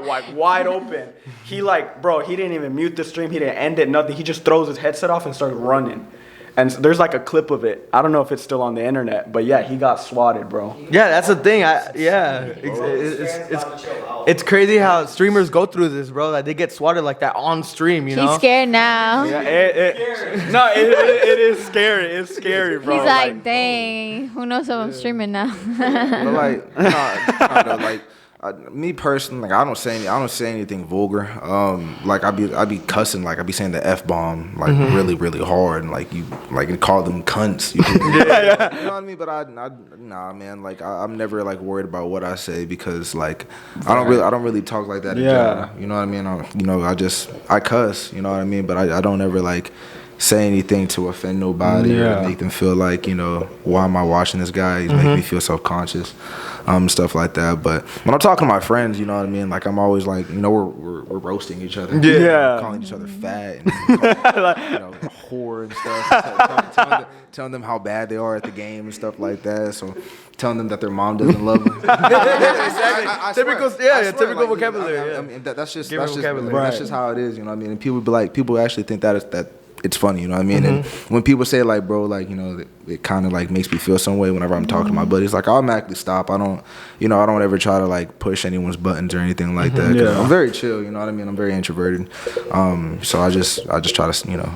like wide open. He didn't even mute the stream. He didn't end it, nothing. He just throws his headset off and starts running. And there's like a clip of it. I don't know if it's still on the internet, but yeah, he got swatted, bro. Yeah, that's the thing. It's crazy how streamers go through this, bro. Like they get swatted like that on stream, you know? He's scared now. Yeah, it is scary. It's scary, bro. He's like, dang, who knows if I'm streaming now? But like, me personally, like I don't say anything vulgar. Like I be cussing, like I be saying the F bomb like really hard, and like you call them cunts. You know what I mean? But nah, man. Like I'm never like worried about what I say, because like I don't really talk like that in general. You know what I mean? I cuss. You know what I mean? But I don't ever like say anything to offend nobody or make them feel like, why am I watching this guy? He's making me feel self-conscious, stuff like that. But when I'm talking to my friends, you know what I mean? Like, I'm always like, we're roasting each other. Yeah. Calling each other fat and, whore and stuff. Telling them how bad they are at the game and stuff like that. So telling them that their mom doesn't love them. Exactly. Typical vocabulary. I mean, that's just vocabulary. That's just how it is, you know what I mean? And people actually think that it's funny, you know what I mean? And when people say like, bro, like, it kind of like makes me feel some way whenever I'm talking to my buddies. Like, I automatically stop. I don't ever try to like push anyone's buttons or anything like that. 'Cause I'm very chill, you know what I mean? I'm very introverted. So I just try to,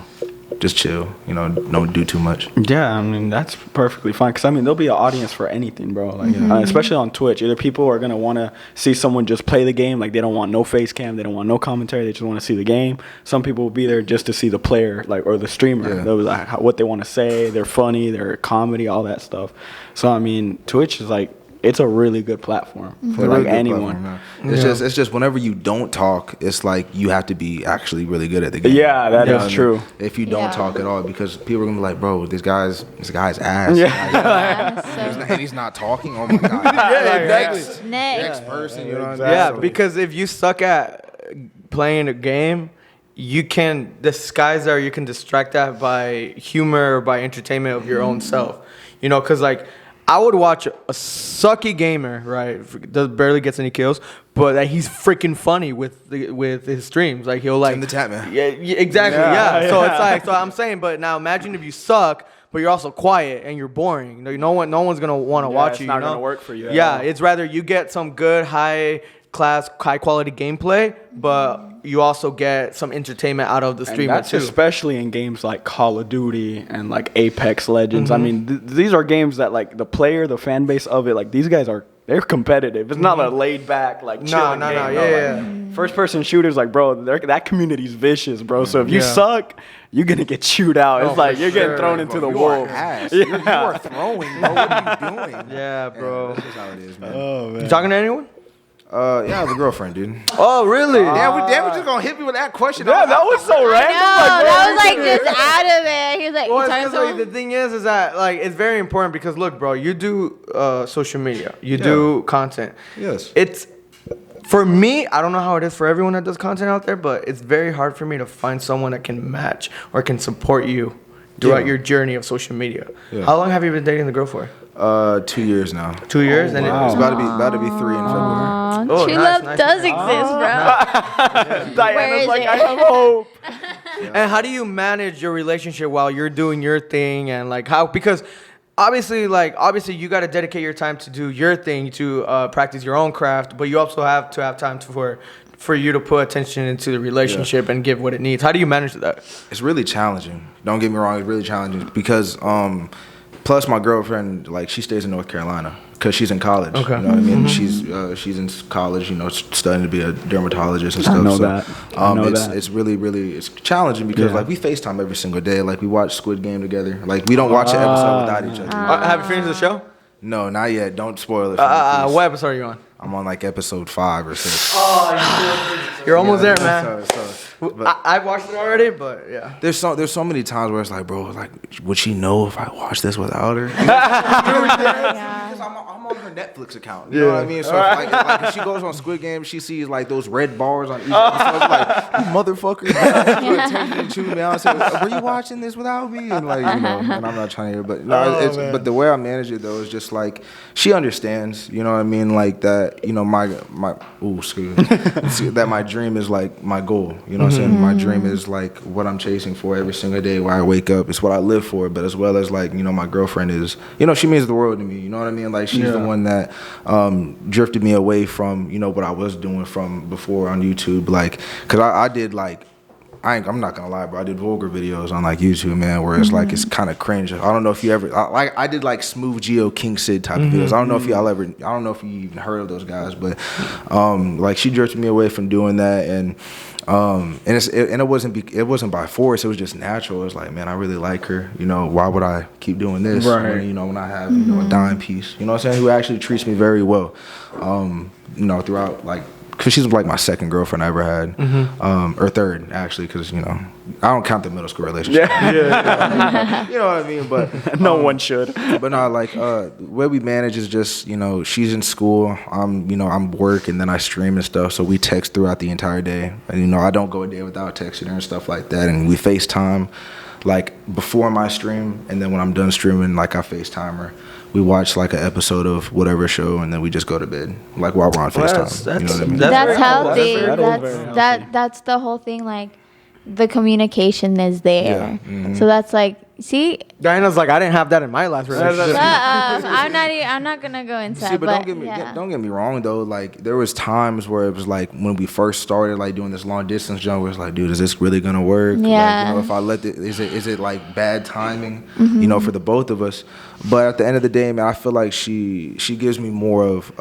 just chill, don't do too much. Yeah, I mean, that's perfectly fine. Because, I mean, there'll be an audience for anything, bro. Like, especially on Twitch. Either people are going to want to see someone just play the game. Like, they don't want no face cam. They don't want no commentary. They just want to see the game. Some people will be there just to see the player, like, or the streamer. Yeah. They'll be like, what they want to say. They're funny. They're comedy, all that stuff. So, I mean, Twitch is, like, it's a really good platform for like anyone. Platform, it's just whenever you don't talk, it's like you have to be actually really good at the game. Yeah, that is true. If you don't talk at all, because people are gonna be like, bro, this guy's ass. Yeah. And he's not talking. Oh my god. Exactly. Next person. You know what I mean? Yeah, because if you suck at playing a game, you can disguise that, or you can distract that by humor or by entertainment of your own self. Because like, I would watch a sucky gamer, right? Barely gets any kills, but that he's freaking funny with his streams. Like, he'll like in the chat, man. Yeah, exactly. Yeah. So it's like, so I'm saying, but now imagine if you suck, but you're also quiet and you're boring. No one's gonna want to watch you. It's not gonna work for you. Yeah, it's rather you get some good high quality gameplay, but you also get some entertainment out of the streamer that's too. Especially in games like Call of Duty and like Apex Legends. I mean, these are games that like the fan base of it, like these guys they're competitive. It's not a laid back like chilling game. Yeah. First person shooters, like, bro, that community's vicious, bro. So if you suck, you're gonna get chewed out. It's like you're getting thrown into the wolves. You are throwing, bro. What are you doing? Yeah, bro. That's just how it is, man. Oh man. You talking to anyone? Yeah, I have a girlfriend, dude. Oh, really? Damn, we just gonna hit me with that question. Yeah, that was so random. That was like just out of it. He was like, Well, you talking to like, him? the thing is that like it's very important because look, bro, you do social media, you do content. Yes. It's for me. I don't know how it is for everyone that does content out there, but it's very hard for me to find someone that can match or can support you throughout your journey of social media. Yeah. How long have you been dating the girl for? 2 years now. 2 years, and it's about to be 3 in February. True love does exist, bro. Diana's like, it? I have hope. And how do you manage your relationship while you're doing your thing, and like how, because obviously you got to dedicate your time to do your thing, to practice your own craft, but you also have to have time for you to put attention into the relationship and give what it needs. How do you manage that? It's really challenging. Don't get me wrong, it's really challenging because plus my girlfriend, like, she stays in North Carolina because she's in college. Okay. You know what I mean? She's in college, studying to be a dermatologist and stuff. I know that. It's really, really, it's challenging because like we FaceTime every single day. Like, we watch Squid Game together. Like, we don't watch an episode without each other. Have you finished the show? No, not yet. Don't spoil it for me, please. What episode are you on? I'm on like episode 5 or 6. Oh, you're almost there, man. I've watched it already, but yeah. There's so many times where it's like, bro, like, would she know if I watched this without her? Because I'm on her Netflix account. You know what I mean? So if she goes on Squid Game, she sees like those red bars on each episode. Like, you motherfucker, attention to me. I said, were you watching this without me? And like, and I'm not trying to hear, but but the way I manage it though is just like, she understands. You know what I mean? Like that. That my dream is like my goal. You know what I'm saying? My dream is like what I'm chasing for every single day where I wake up. It's what I live for, but as well as like, my girlfriend is, she means the world to me. You know what I mean? Like, she's the one that drifted me away from, what I was doing from before on YouTube. Like, cause I did like, I'm not gonna lie, bro. I did vulgar videos on like YouTube, man, where it's like, it's kind of cringe. I don't know if you ever, I did like Smooth Geo, King Sid type of videos. I don't know if I don't know if you even heard of those guys, but like, she drifted me away from doing that, and it wasn't by force. It was just natural. It was like, man, I really like her. Why would I keep doing this? Right. When I have a dime piece, what I'm saying, who actually treats me very well. Throughout like because she's like my second girlfriend I ever had, or third actually, because you know I don't count the middle school relationship. Yeah. You know what I mean? But no one should. But no, like the way we manage is just, you know, she's in school, I'm work, and then I stream and stuff. So we text throughout the entire day, and you know I don't go a day without texting her and stuff like that. And we FaceTime like before my stream, and then when I'm done streaming, like I FaceTime her. We watch like an episode of whatever show, and then we just go to bed, like while we're on FaceTime. You know what I mean? That's healthy. That's That's the whole thing. Like, the communication is there. Yeah. So that's like, see, Diana's like, I didn't have that in my last relationship. I'm not gonna go into See, that. but But don't get me wrong though. Like there was times where it was like when we first started like doing this long distance jump, where it's like, dude, is this really gonna work? Yeah. Like, you know, if I let it, is it like bad timing? You know, for the both of us. But at the end of the day, man, I feel like she gives me more of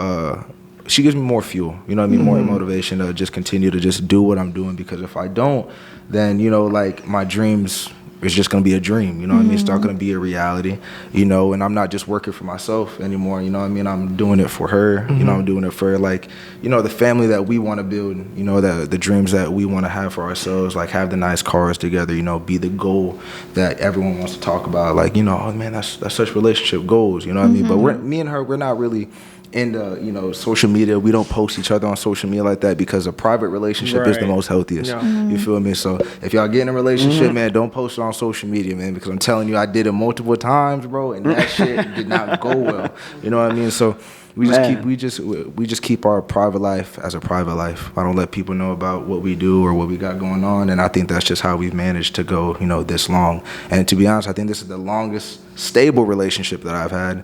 she gives me more fuel. You know what I mean? More motivation to just continue to just do what I'm doing, because if I don't, then you know, like my dreams. It's just gonna be a dream, you know what I mean? It's not gonna be a reality, you know. And I'm not just working for myself anymore, you know what I mean? I'm doing it for her, you know. I'm doing it for like, you know, the family that we want to build, you know, the dreams that we want to have for ourselves, like have the nice cars together, you know, be the goal that everyone wants to talk about, like, you know, oh man, that's such relationship goals, you know what I mean? But me and her, we're not really into, you know, social media. We don't post each other on social media like that, because a private relationship is the most healthiest. You feel me? So if y'all get in a relationship, man, don't post it on social media, man, because I'm telling you, I did it multiple times, bro, and that shit did not go well. You know what I mean? So we just keep our private life as a private life. I don't let people know about what we do or what we got going on, and I think that's just how we've managed to go, you know, this long. And to be honest, I think this is the longest stable relationship that I've had.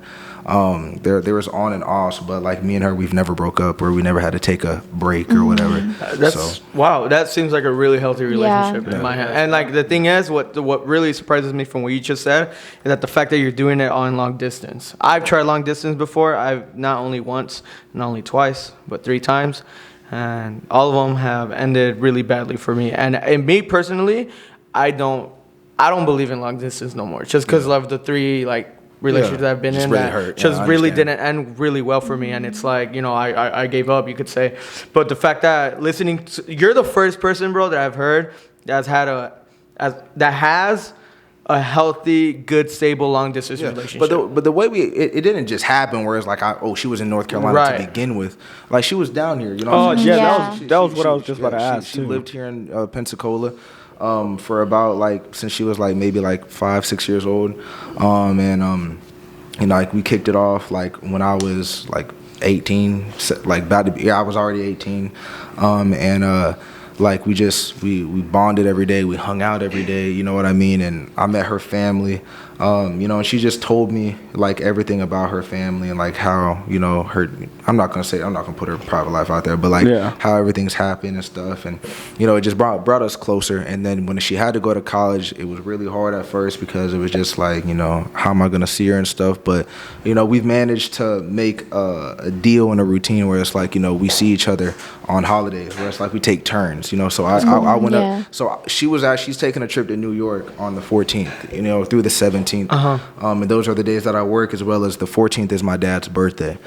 There was on and offs, but like me and her, we've never broke up or we never had to take a break or whatever. Wow, that seems like a really healthy relationship in my head. And like the thing is, what really surprises me from what you just said is that the fact that you're doing it on long distance. I've tried long distance before. I've not only once, not only twice, but 3 times, and all of them have ended really badly for me. And me personally, I don't believe in long distance no more, just because of the 3 like relationships that I've been in really that hurt. just really didn't end really well for me. And it's like, you know, I gave up, you could say. But the fact that you're the first person, bro, that I've heard that has a healthy, good, stable, long distance relationship. But the way it didn't just happen where it's like, she was in North Carolina to begin with. Like she was down here, you know. Oh yeah, that was what I was just about to ask. She lived here in Pensacola. For about like since she was like maybe like 5-6 years old, and you know, like we kicked it off like when I was like 18, like about to be, I was already 18, and like we bonded every day, we hung out every day, you know what I mean? And I met her family, you know, and she just told me like everything about her family and like how, you know, I'm not gonna put her private life out there, but like how everything's happened and stuff. And, you know, it just brought us closer. And then when she had to go to college, it was really hard at first because it was just like, you know, how am I gonna see her and stuff? But, you know, we've managed to make a deal and a routine where it's like, you know, we see each other on holidays, where it's like we take turns, you know. So I went up, so she's taking a trip to New York on the 14th, you know, through the 17th. And those are the days that I work, as well as the 14th is my dad's birthday.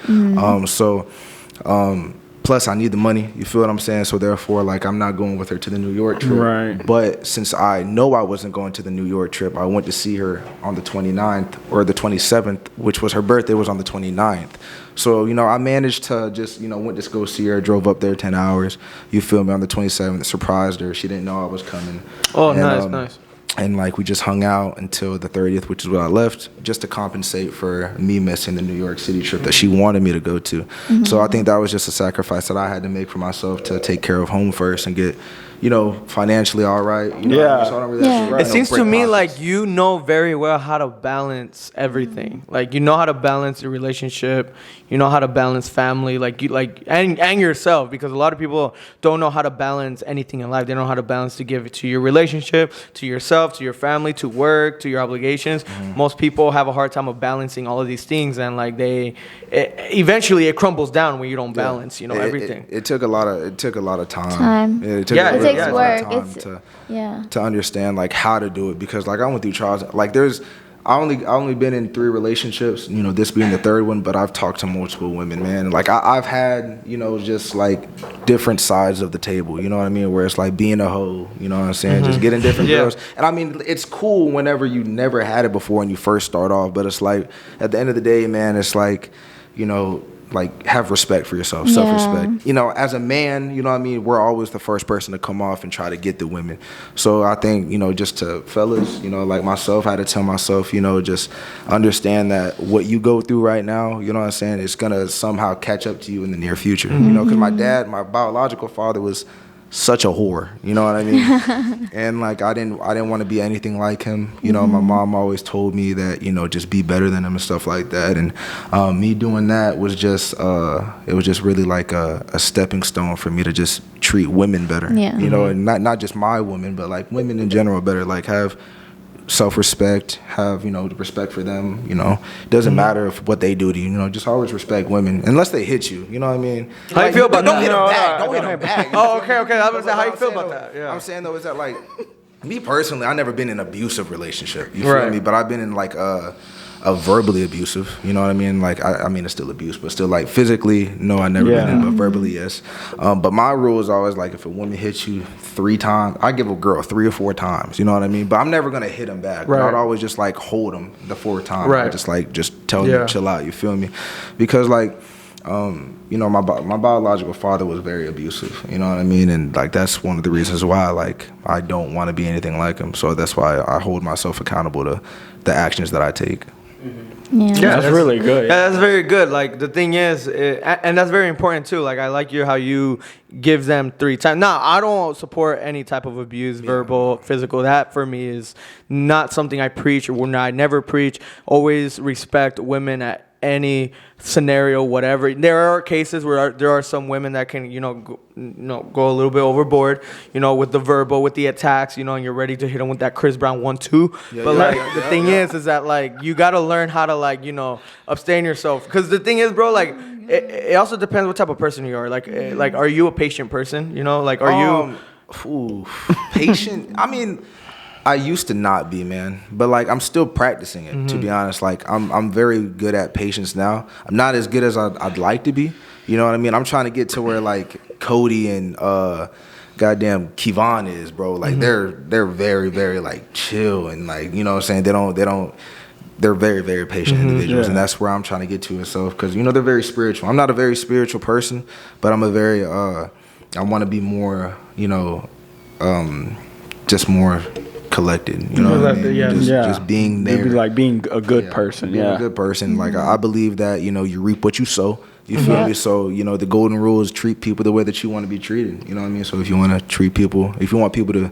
Plus I need the money, you feel what I'm saying? So therefore, like, I'm not going with her to the New York trip. Right. But since I know I wasn't going to the New York trip, I went to see her on the 29th or the 27th, which was her birthday was on the 29th. So, you know, I managed to just, you know, went to go see her, drove up there 10 hours, you feel me, on the 27th, surprised her. She didn't know I was coming. Oh, and, nice. And like we just hung out until the 30th, which is when I left, just to compensate for me missing the New York City trip that she wanted me to go to. So I think that was just a sacrifice that I had to make for myself to take care of home first and get, you know, financially all right. You know, so I don't really have to It seems to me like you know very well how to balance everything. Like you know how to balance your relationship, you know how to balance family, and yourself, because a lot of people don't know how to balance anything in life. They don't know how to balance to give it to your relationship, to yourself, to your family, to work, to your obligations. Most people have a hard time of balancing all of these things, and like eventually it crumbles down when you don't balance, you know, everything. It took a lot of time. It takes work. To understand like how to do it, because like I went through trials. Like I only been in 3 relationships, you know, this being the 3rd one, but I've talked to multiple women, man. Like I've had, you know, just like different sides of the table, you know what I mean? Where it's like being a hoe, you know what I'm saying? Just getting different girls. And I mean, it's cool whenever you never had it before and you first start off, but it's like at the end of the day, man, it's like, you know, like have respect for yourself, self-respect. You know, as a man, you know what I mean, we're always the first person to come off and try to get the women. So I think, you know, just to fellas, you know, like myself, I had to tell myself, you know, just understand that what you go through right now, you know what I'm saying, it's gonna somehow catch up to you in the near future. You know, because my dad, my biological father, was such a whore, you know what I mean? And like I didn't want to be anything like him. You know, my mom always told me that, you know, just be better than him and stuff like that. And me doing that was just it was just really like a stepping stone for me to just treat women better. Yeah. You know, and not just my women, but like women in general better. Like have self-respect, have, you know, respect for them, you know. It doesn't matter if what they do to you, you know, just always respect women unless they hit you, you know what I mean? How you feel about that? Don't hit them back. Don't hit them back. Oh, okay. I was gonna say, how you feel about that? Yeah. I'm saying though, is that like me personally, I've never been in an abusive relationship. You feel me? But I've been in like a verbally abusive, you know what I mean? Like, I mean, it's still abuse, but still like physically, no, I never been in, but verbally, yes. But my rule is always like, if a woman hits you 3 times, I give a girl 3 or 4 times, you know what I mean? But I'm never gonna hit them back. Right. I'd always just like hold them the 4th time. Right. Just tell them to chill out, you feel me? Because like, you know, my biological father was very abusive, you know what I mean? And like, that's one of the reasons why like I don't want to be anything like him. So that's why I hold myself accountable to the actions that I take. Yeah, that's really good. Yeah, that's very good. Like the thing is, and that's very important too. Like I like how you give them 3 times. Now I don't support any type of abuse, verbal, physical. That for me is not something I preach, or I never preach. Always respect women at any scenario, whatever. There are cases where there are some women that can, go a little bit overboard, with the verbal, with the attacks, and you're ready to hit them with that Chris Brown 1-2. The thing is that like you gotta learn how to abstain yourself. Because the thing is, bro, like it also depends what type of person you are. Like are you a patient person? Are you patient? I mean, I used to not be, man, but like I'm still practicing it. To be honest, like I'm very good at patience now. I'm not as good as I'd like to be. You know what I mean? I'm trying to get to where like Cody and goddamn Kevon is, bro. Like they're very, very like chill and like, you know what I'm saying? They're very, very patient individuals, and that's where I'm trying to get to myself, because they're very spiritual. I'm not a very spiritual person, but I'm a very I want to be more, just more collected, you know what I mean? Just being there. Maybe like being a good person. Being a good person. Like I believe that, you reap what you sow. You feel me? So, the golden rule is treat people the way that you want to be treated. You know what I mean? So if you want to treat people, if you want people to,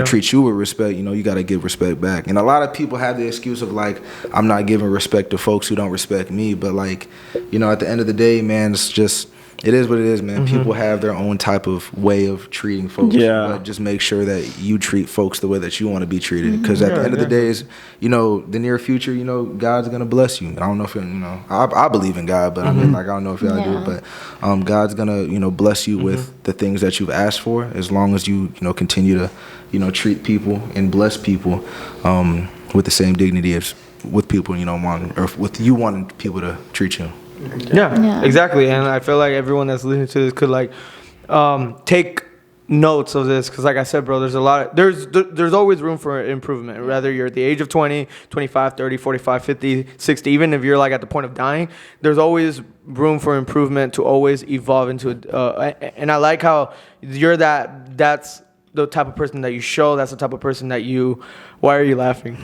treat you with respect, you got to give respect back. And a lot of people have the excuse of like, I'm not giving respect to folks who don't respect me. But like, at the end of the day, man, it is what it is, man. People have their own type of way of treating folks. Yeah. But just make sure that you treat folks the way that you want to be treated. Because at the end of the day, is, the near future, God's going to bless you. I don't know if, I believe in God, but I mean, like, I don't know if y'all do. But God's going to, bless you with the things that you've asked for, as long as you, continue to, treat people and bless people with the same dignity as with people, with you wanting people to treat you. Yeah, exactly. And I feel like everyone that's listening to this could take notes of this, because like I said, bro, there's always room for improvement, whether you're at the age of 20, 25, 30, 45, 50, 60, even if you're like at the point of dying, there's always room for improvement to always evolve into and I like how that's the type of person that you show. That's the type of person that you. Why are you laughing?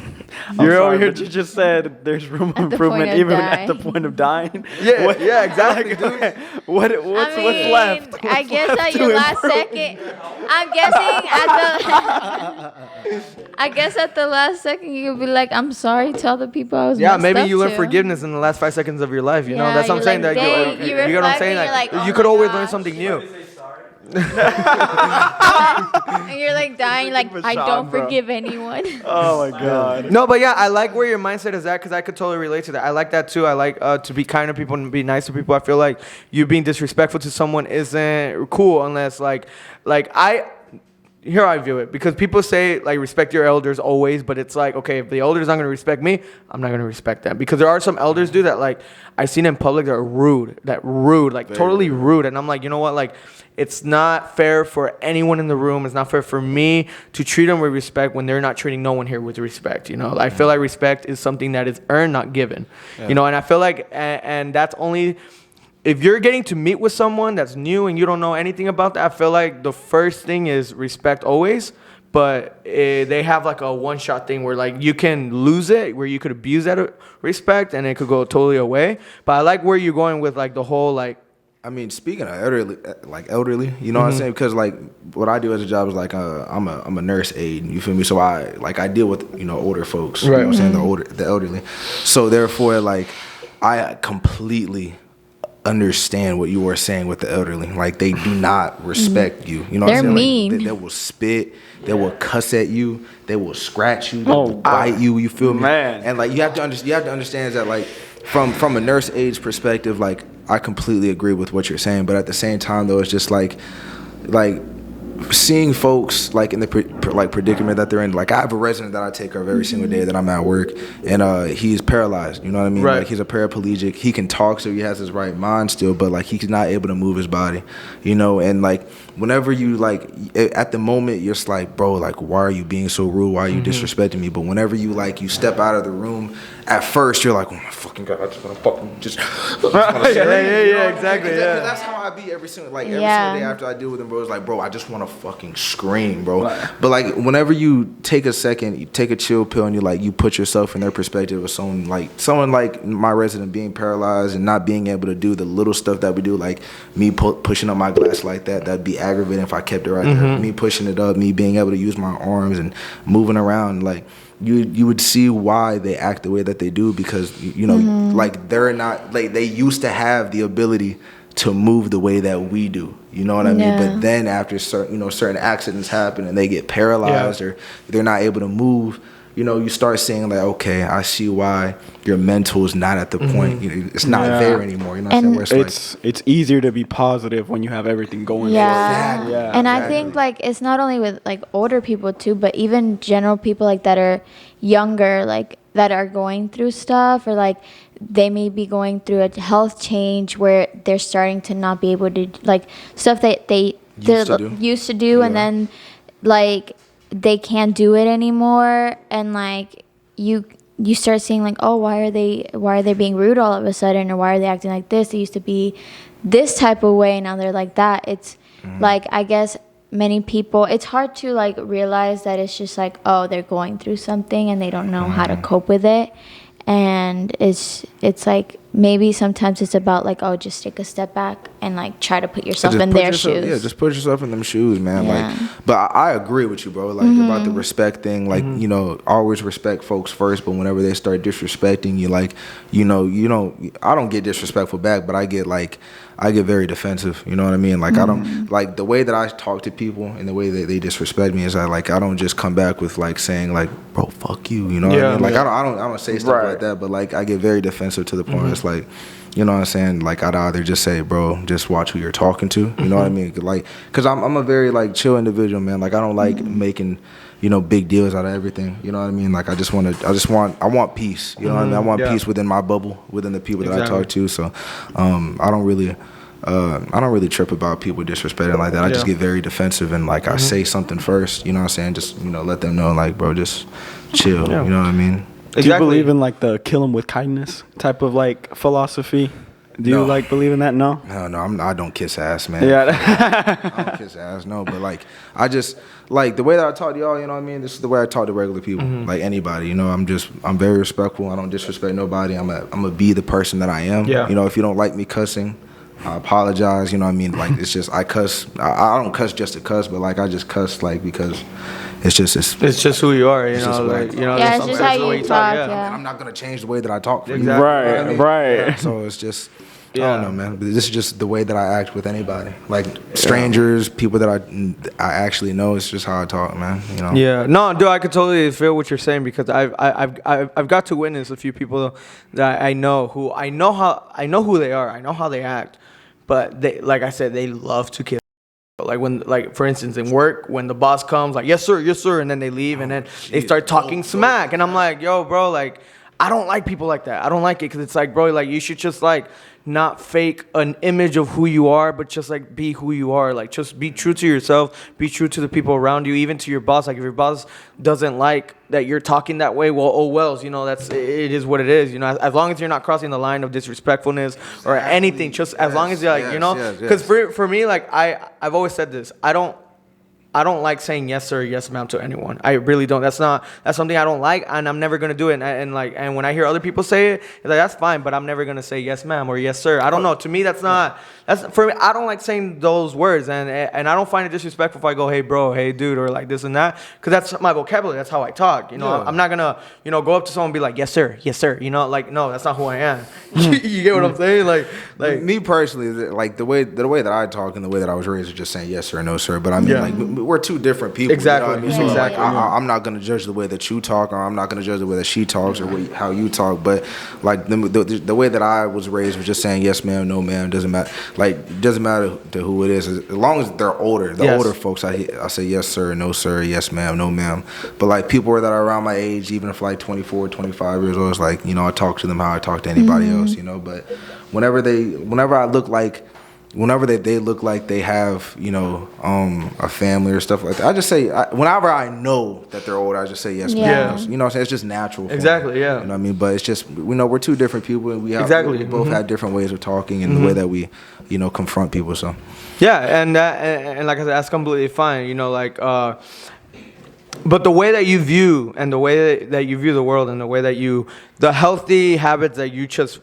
You're over here. You just said there's room for improvement even at the point of dying. Yeah, exactly. Dude. What's left? I guess at your last second. I'm guessing I guess at the last second you could be like, I'm sorry. Tell the people I was. Yeah, maybe you learn forgiveness in the last 5 seconds of your life. That's what I'm saying. Like, you know what I'm saying? Like, oh you could always learn something new. And you're like dying, like I don't forgive anyone. Oh my god. No, but yeah, I like where your mindset is at, because I could totally relate to that. I like that too. I like to be kind to people and be nice to people. I feel like you being disrespectful to someone isn't cool unless like here I view it, because people say like respect your elders always, but it's like, okay, if the elders aren't gonna respect me, I'm not gonna respect them, because there are some elders, dude, that like I seen in public that are rude, like very totally rude, and I'm like, you know what, like it's not fair for anyone in the room. It's not fair for me to treat them with respect when they're not treating no one here with respect. You know, I feel like respect is something that is earned, not given. You know, and I feel like, and that's only. If you're getting to meet with someone that's new and you don't know anything about that, I feel like the first thing is respect always. But they have like a one-shot thing where like you can lose it, where you could abuse that respect and it could go totally away. But I like where you're going with like the whole like. I mean, speaking of elderly, you know what I'm saying? Because like what I do as a job is like I'm a nurse aide. You feel me? So I deal with older folks. You know what I'm saying? The elderly. So therefore, like I completely understand what you were saying with the elderly. Like they do not respect you. You know what I'm saying? Mean. Like, they will spit. They will cuss at you. They will scratch you. They will bite you. You feel me? Man. And like you have to understand that like from a nurse aide's perspective, like I completely agree with what you're saying. But at the same time, though, it's just like seeing folks like in the predicament that they're in. Like I have a resident that I take care of every single day that I'm at work, and he's paralyzed. You know what I mean? Right. Like he's a paraplegic. He can talk, so he has his right mind still, but like he's not able to move his body. You know, and like whenever you like at the moment you're just like, bro, like why are you being so rude? Why are you disrespecting me? But whenever you like you step out of the room, at first you're like, oh my fucking god, I just want to fucking just. Yeah, exactly. Cause Yeah. that's how I be every single day after I deal with him, bro. It's like, bro, I just want to fucking scream, bro. Right. But like whenever you take a second, you take a chill pill, and you put yourself in their perspective of someone like my resident being paralyzed and not being able to do the little stuff that we do, like me pushing up my glass like that'd be aggravating if I kept it right there. Me pushing it up, me being able to use my arms and moving around, like you would see why they act the way that they do, because like they're not like they used to have the ability to move the way that we do. You know what I mean? But then after certain accidents happen and they get paralyzed or they're not able to move, you start saying like, okay, I see why your mental is not at the point. It's not there anymore. You know what I'm saying? Where it's easier to be positive when you have everything going. Yeah. Yeah. And I think like it's not only with like older people too, but even general people like that are younger, like that are going through stuff, or like they may be going through a health change where they're starting to not be able to like stuff that they used to do, and then like they can't do it anymore, and like you start seeing like, oh, why are they being rude all of a sudden, or why are they acting like this? They used to be this type of way, now they're like that. It's like, I guess many people, it's hard to like realize that it's just like, oh, they're going through something and they don't know how to cope with it. And it's like maybe sometimes it's about like, oh, just take a step back and like try to put yourself in their shoes. Yeah, just put yourself in them shoes, man. Yeah. Like, but I agree with you, bro. Like about the respect thing. Like always respect folks first. But whenever they start disrespecting you, like I don't get disrespectful back, but I get very defensive. You know what I mean? Like I don't like the way that I talk to people and the way that they disrespect me is I don't just come back with like saying like, bro, fuck you. You know what I mean? Like I don't say stuff like that, but like I get very defensive to the point it's like, you know what I'm saying? Like I'd either just say, bro, just watch who you're talking to. You know what I mean? Like, cause I'm a very like chill individual, man. Like I don't like making big deals out of everything. You know what I mean? Like I want peace. You know what I mean? I want peace within my bubble, within the people that I talk to. So I don't really trip about people disrespecting like that. I just get very defensive and like I say something first. You know what I'm saying? Just let them know like, bro, just chill. You know what I mean? Do you believe in like the kill 'em with kindness type of like philosophy? Do you like believe in that? No, I don't kiss ass, man. Yeah, I don't kiss ass, no. But like, I just like the way that I talk to y'all. You know what I mean? This is the way I talk to regular people, like anybody. I'm very respectful. I don't disrespect nobody. I'm a be the person that I am. Yeah. If you don't like me cussing, I apologize. You know what I mean? Like it's just I cuss. I don't cuss just to cuss, but like I just cuss like because. It's just who you are, it's just how you talk. And I'm not gonna change the way that I talk for Exactly. you. Right, right. Yeah, so it's just, I don't know, man. But this is just the way that I act with anybody, like strangers, people that I actually know. It's just how I talk, man. Yeah, no, dude, I could totally feel what you're saying because I've got to witness a few people that I know who I know who they are, I know how they act, but they, like I said, they love to kill. Like when, like for instance, in work, when the boss comes, like yes sir, and then they leave, and then they start talking smack, and I'm like, yo, bro, like I don't like people like that. I don't like it because it's like, bro, like you should just like not fake an image of who you are, but just like be who you are. Like just be true to yourself, be true to the people around you, even to your boss. Like if your boss doesn't like that you're talking that way, well, oh wells, you know, it is what it is. You know, as long as you're not crossing the line of disrespectfulness or anything, just as long as you're like, you know, because for me, like I've always said this, I don't like saying yes sir, yes ma'am to anyone. I really don't. That's something I don't like, and I'm never gonna do it. And when I hear other people say it, it's like that's fine, but I'm never gonna say yes ma'am or yes sir. I don't know. To me, that's for me. I don't like saying those words, and I don't find it disrespectful if I go, hey bro, hey dude, or like this and that, because that's my vocabulary. That's how I talk. You know, I'm not gonna go up to someone and be like yes sir. You know, like no, that's not who I am. You get what I'm saying? Like me personally, like the way that I talk and the way that I was raised is just saying yes sir, no sir. But I mean, like we're two different people. Exactly. You know what I mean? So like I'm not gonna judge the way that you talk, or I'm not gonna judge the way that she talks, or how you talk. But like the way that I was raised was just saying yes ma'am, no ma'am. Doesn't matter. Like doesn't matter to who it is, as long as they're older. The older folks, I say yes sir, no sir, yes ma'am, no ma'am. But like people that are around my age, even if like 24, 25 years old, it's like, you know, I talk to them how I talk to anybody else. You know, but whenever they look like they have, you know, a family or stuff like that, I just say, whenever I know that they're older, I just say yes, ma'am. You know what I'm saying? It's just natural. Exactly, me, yeah. You know what I mean? But it's just, we know we're two different people, and we both have different ways of talking and the way that we, you know, confront people. So yeah, and like I said, that's completely fine. You know, like but the way that you view and the way that you view the world and the way that the healthy habits that you just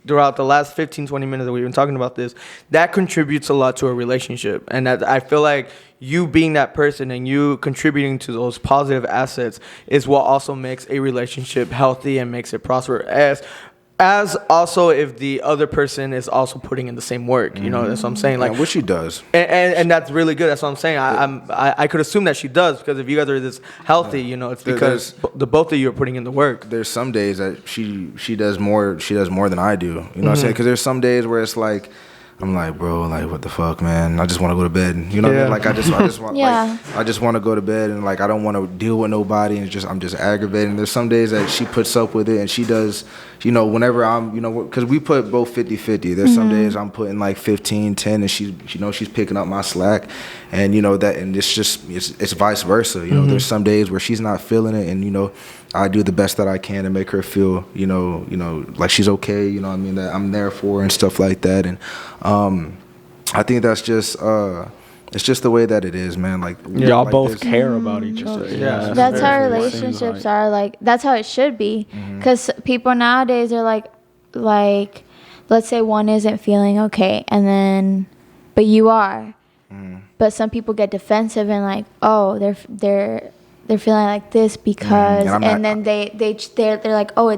throughout the last 15, 20 minutes that we've been talking about this, that contributes a lot to a relationship. And that I feel like you being that person and you contributing to those positive assets is what also makes a relationship healthy and makes it prosper. As also if the other person is also putting in the same work, you know, that's what I'm saying. Like, which she does, and that's really good. That's what I'm saying. I could assume that she does, because if you guys are this healthy, you know, it's because the both of you are putting in the work. There's some days that she does more than I do. You know what I'm saying? Because there's some days where it's like, I'm like, bro, like, what the fuck, man? I just want to go to bed. You know what I mean? Like, I just want, like, I just want to go to bed, and like, I don't want to deal with nobody, and I'm just aggravated. There's some days that she puts up with it, and she does, you know, whenever I'm, you know, because we put both 50-50. There's some days I'm putting like 15-10, and she's, you know, she's picking up my slack, and you know that, and it's vice versa. You know, there's some days where she's not feeling it, and you know, I do the best that I can to make her feel, you know, like she's okay, you know what I mean, that I'm there for her and stuff like that. And I think that's just it's just the way that it is, man. Like y'all like both care about each other. Yeah, that's how relationships are. Like that's how it should be. Because people nowadays are like, let's say one isn't feeling okay, and then, but you are. But some people get defensive and like, oh, they're feeling like this because, and then they're like, oh,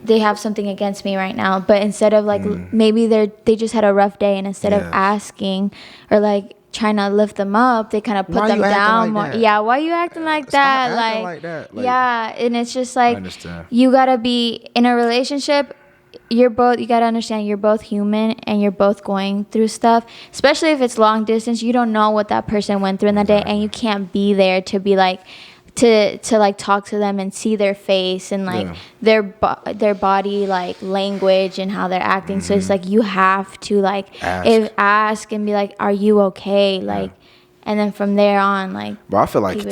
they have something against me right now. But instead of like, maybe they just had a rough day, and instead of asking or like trying to lift them up, they kind of put them down. Like yeah, why are you acting like that? Like that. Yeah, and it's just like, you gotta be in a relationship. You gotta understand you're both human and you're both going through stuff, especially if it's long distance. You don't know what that person went through in that day, and you can't be there to be like to like talk to them and see their face and like their body like language and how they're acting. So it's like you have to like ask and be like, are you okay? Like, and then from there on, like. But I feel like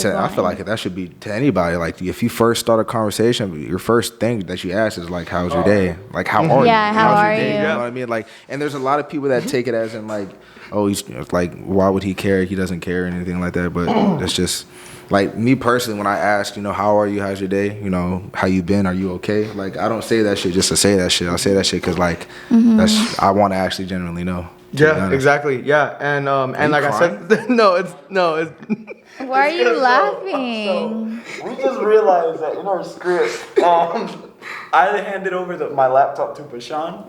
that should be to anybody. Like, if you first start a conversation, your first thing that you ask is like, "How's your day? Like, how are you? Yeah, how are you? You know what I mean? Like, and there's a lot of people that take it as in like, oh, he's like, why would he care? He doesn't care or anything like that. But that's just like me personally. When I ask, you know, how are you? How's your day? You know, how you been? Are you okay? Like, I don't say that shit just to say that shit. I say that shit because like I want to actually genuinely know. Yeah, exactly. Yeah, and like crying? I said, no, it's. Why are you laughing? We just realized that in our script, I handed over my laptop to Bashan,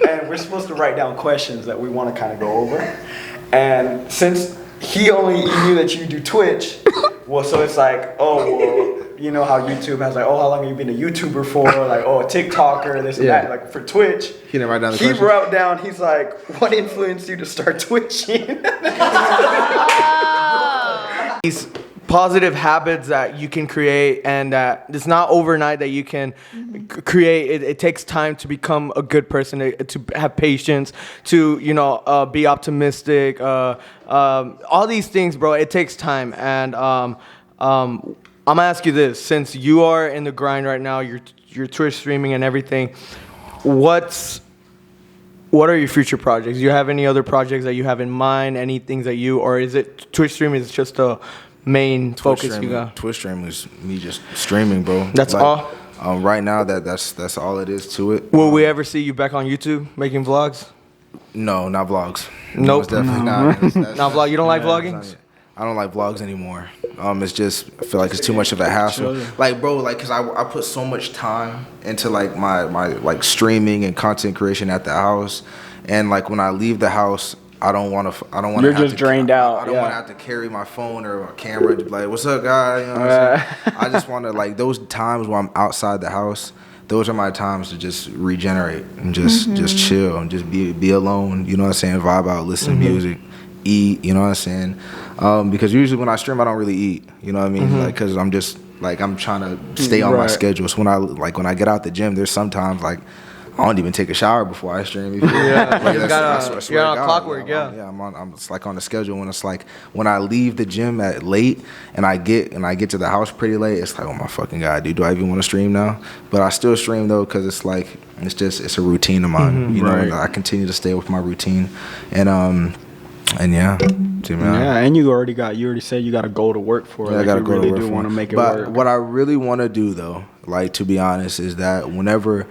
and we're supposed to write down questions that we want to kind of go over. And since he knew that you do Twitch, well, so it's like, oh, well, you know how YouTube has like, oh, how long have you been a YouTuber for? Like, oh, a TikToker, this and that. Like for Twitch, he didn't write down the questions. He wrote down, he's like, what influenced you to start twitching? These positive habits that you can create, and that it's not overnight that you can create. It takes time to become a good person, to have patience, to be optimistic. All these things, bro. It takes time, and I'm gonna ask you this: since you are in the grind right now, you're Twitch streaming and everything. What are your future projects? Do you have any other projects that you have in mind? Any things that or is it Twitch streaming is just a main focus you got? Twitch streaming is me just streaming, bro. That's all? Right now, that's all it is to it. Will we ever see you back on YouTube making vlogs? No, not vlogs. Nope. No, it's definitely not. Not vlog. You don't like vlogging? I don't like vlogs anymore. It's just, I feel like it's too much of a hassle. Like, bro, like, cause I put so much time into like my like streaming and content creation at the house, and like when I leave the house, I don't want to. You're just drained out. I don't want to have to carry my phone or my camera to be like, "What's up, guy?" You know what I'm saying? I just want to, like, those times when I'm outside the house. Those are my times to just regenerate and just chill and just be alone. You know what I'm saying? Vibe out, listen to music, eat. You know what I'm saying? Because usually when I stream, I don't really eat. You know what I mean? Like, cause I'm just like I'm trying to stay on my schedule. So when I get out the gym, there's sometimes like I don't even take a shower before I stream. You're on clockwork, I'm it's like on the schedule. When it's like when I leave the gym at late and I get to the house pretty late, it's like, oh my fucking god, dude, do I even want to stream now? But I still stream though, because it's like it's a routine of mine. You know, I continue to stay with my routine, and yeah. Yeah, and you already said you got a goal to work for. Yeah, I got to go to work do want to make it but work. What I really want to do though, like, to be honest, is that whenever,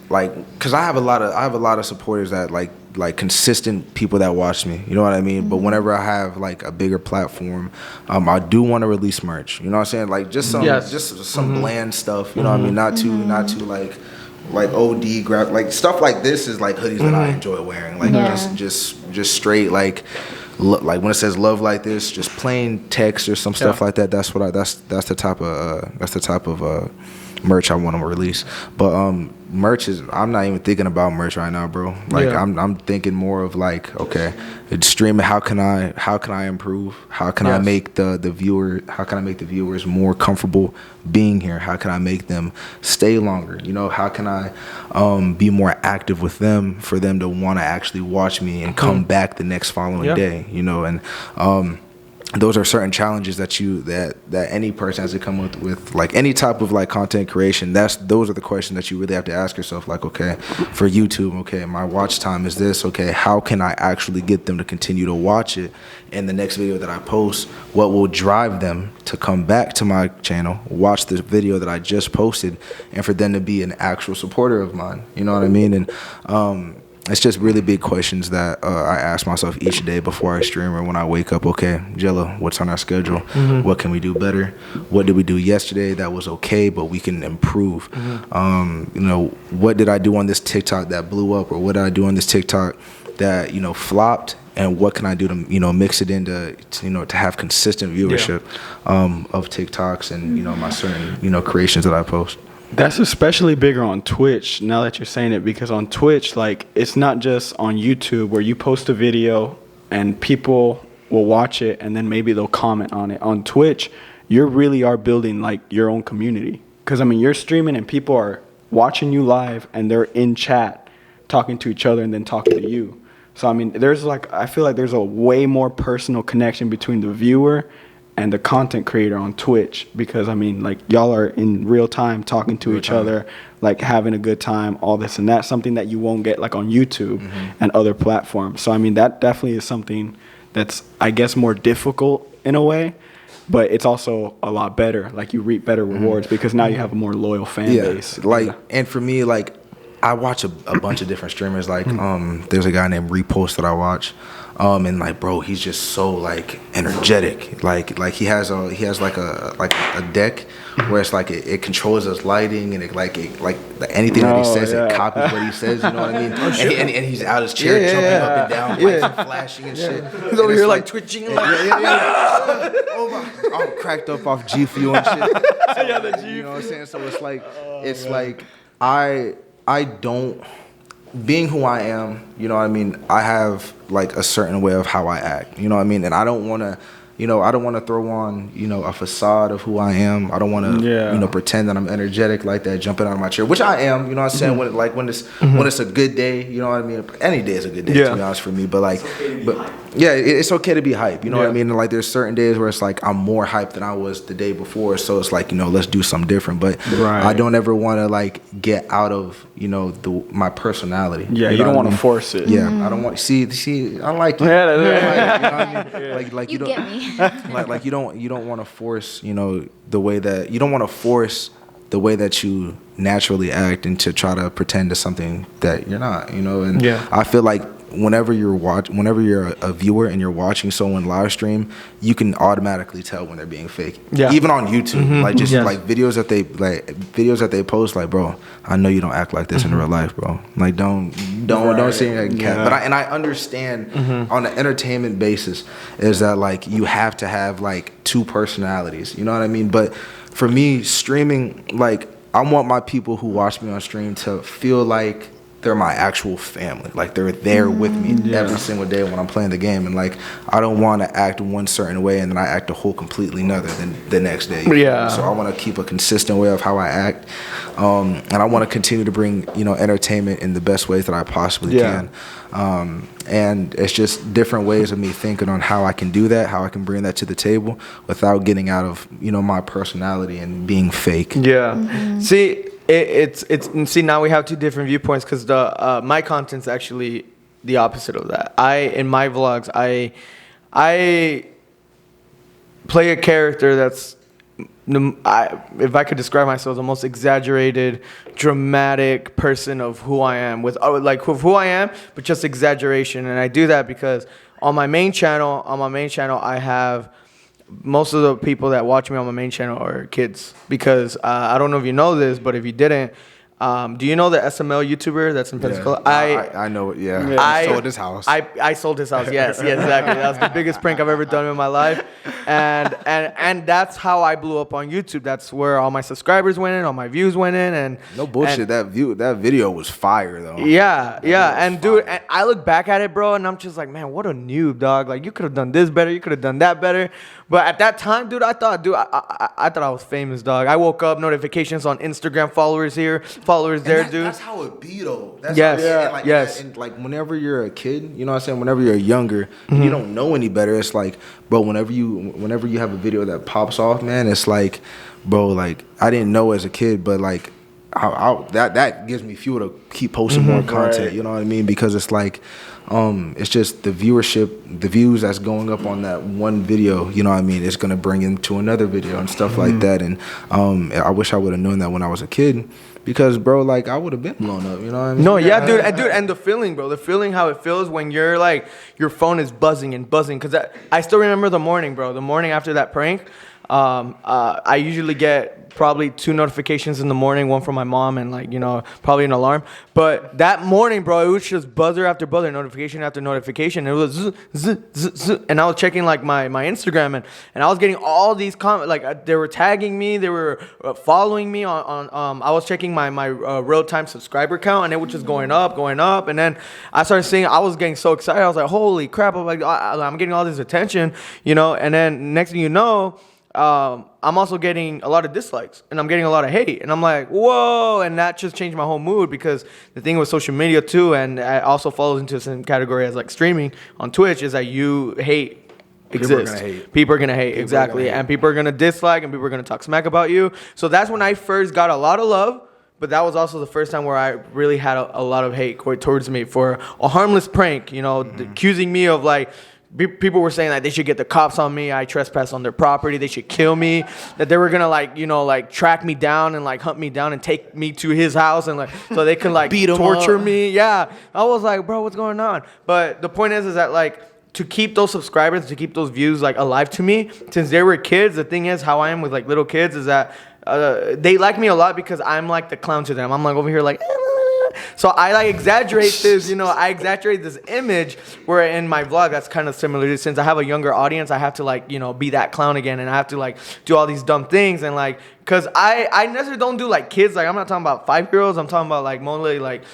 like, cause I have a lot of supporters that like consistent people that watch me. You know what I mean? But whenever I have like a bigger platform, I do want to release merch. You know what I'm saying? Like just some bland stuff. You know what I mean? Not too like OD grab, like stuff like this is like hoodies that I enjoy wearing. Like just straight like when it says love like this, just plain text or some stuff like that. That's the type of merch I want to release. But merch is, I'm not even thinking about merch right now, bro. Like I'm thinking more of like, okay, it's streaming. How can I improve? How can I make the viewers more comfortable being here? How can I make them stay longer? You know, how can I be more active with them for them to want to actually watch me and come back the next following day? You know, and those are certain challenges that any person has to come with like any type of like content creation. Those are the questions that you really have to ask yourself. Like, okay, for YouTube, okay, my watch time is this. Okay, how can I actually get them to continue to watch it? In the next video that I post, what will drive them to come back to my channel, watch the video that I just posted, and for them to be an actual supporter of mine? You know what I mean? And it's just really big questions that I ask myself each day before I stream or when I wake up. Okay, Gello, what's on our schedule? What can we do better? What did we do yesterday that was okay, but we can improve? You know, what did I do on this TikTok that blew up, or what did I do on this TikTok that, you know, flopped? And what can I do to, you know, mix it into, you know, to have consistent viewership of TikToks and, you know, my certain, you know, creations that I post. That's especially bigger on Twitch, now that you're saying it, because on Twitch, like, it's not just on YouTube where you post a video and people will watch it and then maybe they'll comment on it. On Twitch, you really are building like your own community, because I mean, you're streaming and people are watching you live and they're in chat talking to each other and then talking to you. So I mean, I feel like there's a way more personal connection between the viewer and the content creator on Twitch, because I mean, like, y'all are in real time talking to each other, like having a good time, all this and that, something that you won't get like on YouTube and other platforms. So I mean, that definitely is something that's, I guess, more difficult in a way, but it's also a lot better. Like, you reap better rewards because now you have a more loyal fan base. Like, and for me, like, I watch a bunch of different streamers. Like, there's a guy named Repost that I watch. And like, bro, he's just so like energetic. Like he has like a deck where it's like it controls his lighting, and it anything that he says, it copies what he says. You know what I mean? And he's out his chair jumping up and down, lights and flashing and shit. He's over here like twitching. Oh my! I'm cracked up off G Fuel and shit. So, the G Fuel. You know what I'm saying? So it's like I don't. being who I am, you know what I mean, I have like a certain way of how I act, you know what I mean? And I don't want to, I don't want to throw on, a facade of who I am. I don't want to, pretend that I'm energetic like that, jumping out of my chair, which I am, you know what I'm saying? When it's a good day, you know what I mean? Any day is a good day, to be honest, for me. But like, it's okay to be hype, you know what I mean? And like, there's certain days where it's like I'm more hyped than I was the day before. So it's like, let's do something different. But I don't ever want to like get out of, my personality. Yeah, you don't want to force it. Yeah, I don't want. See, I like it. Yeah, you know what I mean? Like you don't get me. like you don't want to force the way that you don't want to force the way that you naturally act and to try to pretend to something that you're not, and I feel like whenever you're a viewer and you're watching someone live stream, you can automatically tell when they're being fake. Yeah. Even on YouTube, like just like videos that they post, like, bro, I know you don't act like this in real life, bro. Like don't say anything. But I understand on the entertainment basis is that like you have to have like two personalities. You know what I mean? But for me, streaming, like I want my people who watch me on stream to feel like they're my actual family. Like they're there with me every single day when I'm playing the game. And like I don't want to act one certain way and then I act a whole completely another than the next day. Yeah. So I want to keep a consistent way of how I act. And I want to continue to bring, entertainment in the best ways that I possibly can. And it's just different ways of me thinking on how I can do that, how I can bring that to the table without getting out of, my personality and being fake. Yeah. See, see, now we have two different viewpoints because my content's actually the opposite of that. In my vlogs, I play a character that's, if I could describe myself, the most exaggerated, dramatic person of who I am, with who I am, but just exaggeration. And I do that because on my main channel, I have most of the people that watch me on my main channel are kids. Because I don't know if you know this, but if you didn't, do you know the SML YouTuber that's in Pensacola? I know it. Yeah, I sold his house. I sold his house. Yes, exactly. That was the biggest prank I've ever done in my life, and that's how I blew up on YouTube. That's where all my subscribers went in, all my views went in, and no bullshit. That video was fire though. Yeah, and dude, and I look back at it, bro, and I'm just like, man, what a noob, dog. Like you could have done this better. You could have done that better. But at that time, dude, I thought I was famous, dog. I woke up, notifications on Instagram, followers here, followers there, dude. That's how it be, though. That's yes, yes. And like whenever you're a kid, you know what I'm saying? Whenever you're younger, and you don't know any better, it's like, bro, whenever you have a video that pops off, man, it's like, bro, like I didn't know as a kid, but like that gives me fuel to keep posting more content. Right. You know what I mean? Because it's like, it's just the viewership, the views that's going up on that one video, you know what I mean, it's gonna bring into another video and stuff like that. And I wish I would have known that when I was a kid, because bro, like I would have been blown up, you know what I mean? No, yeah, dude, and the feeling, bro, how it feels when you're like, your phone is buzzing and buzzing, because I still remember the morning, bro, the morning after that prank. I usually get probably 2 notifications in the morning, one from my mom and like, probably an alarm. But that morning, bro, it was just buzzer after buzzer, notification after notification. It was zzz, zzz, zzz, zzz. And I was checking like my Instagram and I was getting all these comments, like they were tagging me, they were following me on I was checking my real-time subscriber count, and it was just going up. And then I started seeing, I was getting so excited. I was like, holy crap, I'm getting all this attention, and then next thing you know, I'm also getting a lot of dislikes and I'm getting a lot of hate, and I'm like, whoa, and that just changed my whole mood, because the thing with social media too, and it also falls into the same category as like streaming on Twitch, is that you hate exists. People are gonna hate, exactly, and people are gonna dislike and people are gonna talk smack about you. So that's when I first got a lot of love, but that was also the first time where I really had a lot of hate towards me for a harmless prank, accusing me of like, people were saying that they should get the cops on me. I trespassed on their property. They should kill me. That they were gonna like track me down and like hunt me down and take me to his house and like so they can like torture me. Yeah, I was like, bro, what's going on? But the point is that like, to keep those subscribers, to keep those views like alive to me, since they were kids. The thing is, how I am with like little kids is that they like me a lot because I'm like the clown to them. I'm like over here like. so I like exaggerate this, I exaggerate this image where in my vlog that's kind of similar. Since I have a younger audience, I have to like, be that clown again, and I have to like do all these dumb things, and like, cause I necessarily don't do like kids. Like I'm not talking about 5-year-olds. I'm talking about like mostly like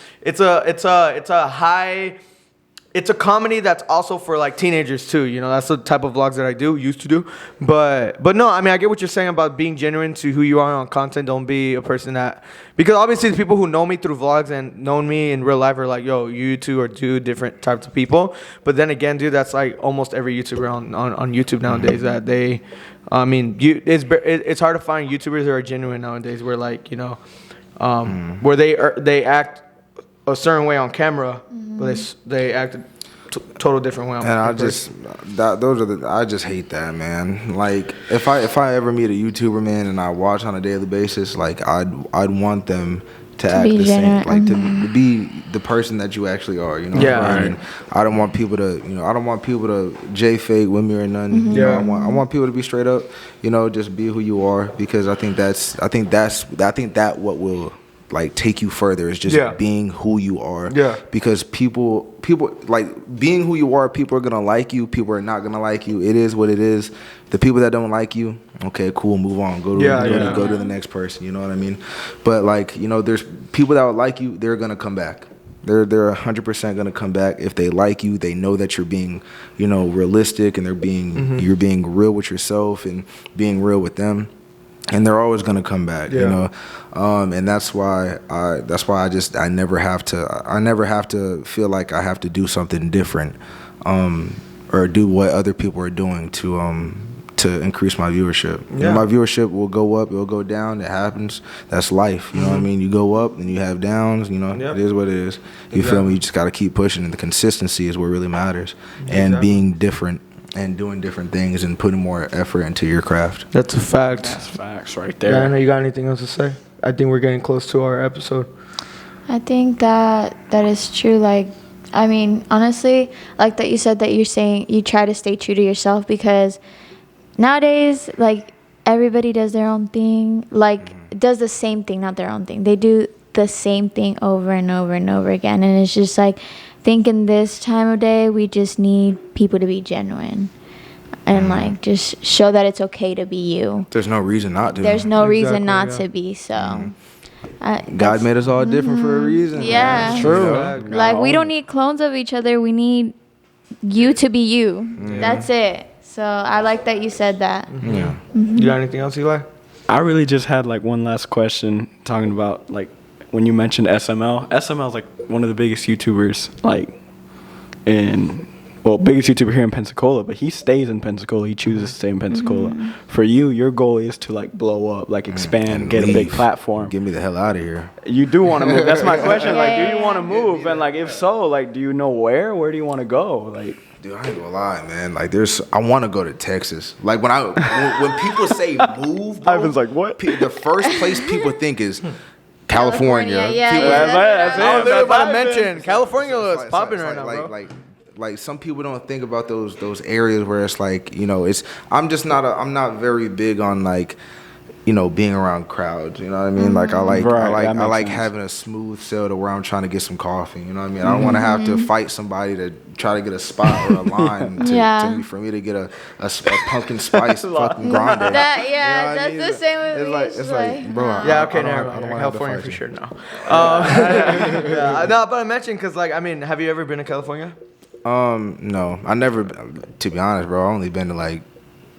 it's a comedy that's also for like teenagers too. That's the type of vlogs that I used to do. But no, I mean, I get what you're saying about being genuine to who you are on content. Don't be a person that, because obviously the people who know me through vlogs and know me in real life are like, yo, you two are two different types of people. But then again, dude, that's like almost every YouTuber on YouTube nowadays that they, I mean, it's hard to find YouTubers that are genuine nowadays where like, where they act a certain way on camera, but they act a total different way on camera. And I just hate that, man. Like if I ever meet a YouTuber, man, and I watch on a daily basis, like I'd want them to act the same, like to be the person that you actually are, Yeah. I mean, I don't want people to, I don't want people to J-fake with me or nothing. Yeah. I want people to be straight up, just be who you are, because I think that what will like take you further is just being who you are. Yeah. Because people like being who you are, people are gonna like you, people are not gonna like you. It is what it is. The people that don't like you, okay, cool, move on. Go to the next person, you know what I mean? But like, there's people that would like you, they're gonna come back. They're 100% gonna come back if they like you. They know that you're being, realistic, and you're being real with yourself and being real with them. And they're always gonna come back, and that's why I never have to feel like I have to do something different, or do what other people are doing to increase my viewership. Yeah. My viewership will go up, it will go down. It happens. That's life. You know what I mean? You go up and you have downs. It is what it is. You feel me? You just gotta keep pushing, and the consistency is what really matters, and being different. And doing different things and putting more effort into your craft. That's a fact. That's facts right there. Diana, you got anything else to say? I think we're getting close to our episode. I think that is true. Like, I mean, honestly, like that you said that you're saying you try to stay true to yourself, because nowadays, like, everybody does their own thing. Like, does the same thing, not their own thing. They do the same thing over and over and over again. And it's just like, thinking this time of day, we just need people to be genuine and like just show that it's okay to be you. There's no reason not to. There's no reason not to be. So God made us all different for a reason. Yeah, man. True. Like we don't need clones of each other. We need you to be you. That's it. So I like that you said that. Yeah. You got anything else, Eli? I really just had like one last question, talking about like when you mentioned SML. SML is like one of the biggest YouTubers, like biggest YouTuber here in Pensacola, but he stays in Pensacola. He chooses to stay in Pensacola. For you, your goal is to like blow up, like expand, get a big platform. Get me the hell out of here. You do want to move. That's my question. Like, do you want to move? And like, if so, like, do you know where? Where do you want to go? Like, dude, I ain't gonna lie, man. Like, I want to go to Texas. Like, when people say move, bro, Ivan's like, what? The first place people think is California. That's it. I was literally about to mention California is popping right now, bro. Like some people don't think about those areas where it's like, I'm not very big on like, being around crowds. You know what I mean? Like I like having a smooth sail to where I'm trying to get some coffee. You know what I mean? I don't want to have to fight somebody to try to get a spot or a line for me to get a pumpkin spice fucking grande. That's the same with me. It's like, bro. Never mind. California for sure now. No, but I mentioned because, like, I mean, have you ever been to California? No, I never. To be honest, bro, I've only been to like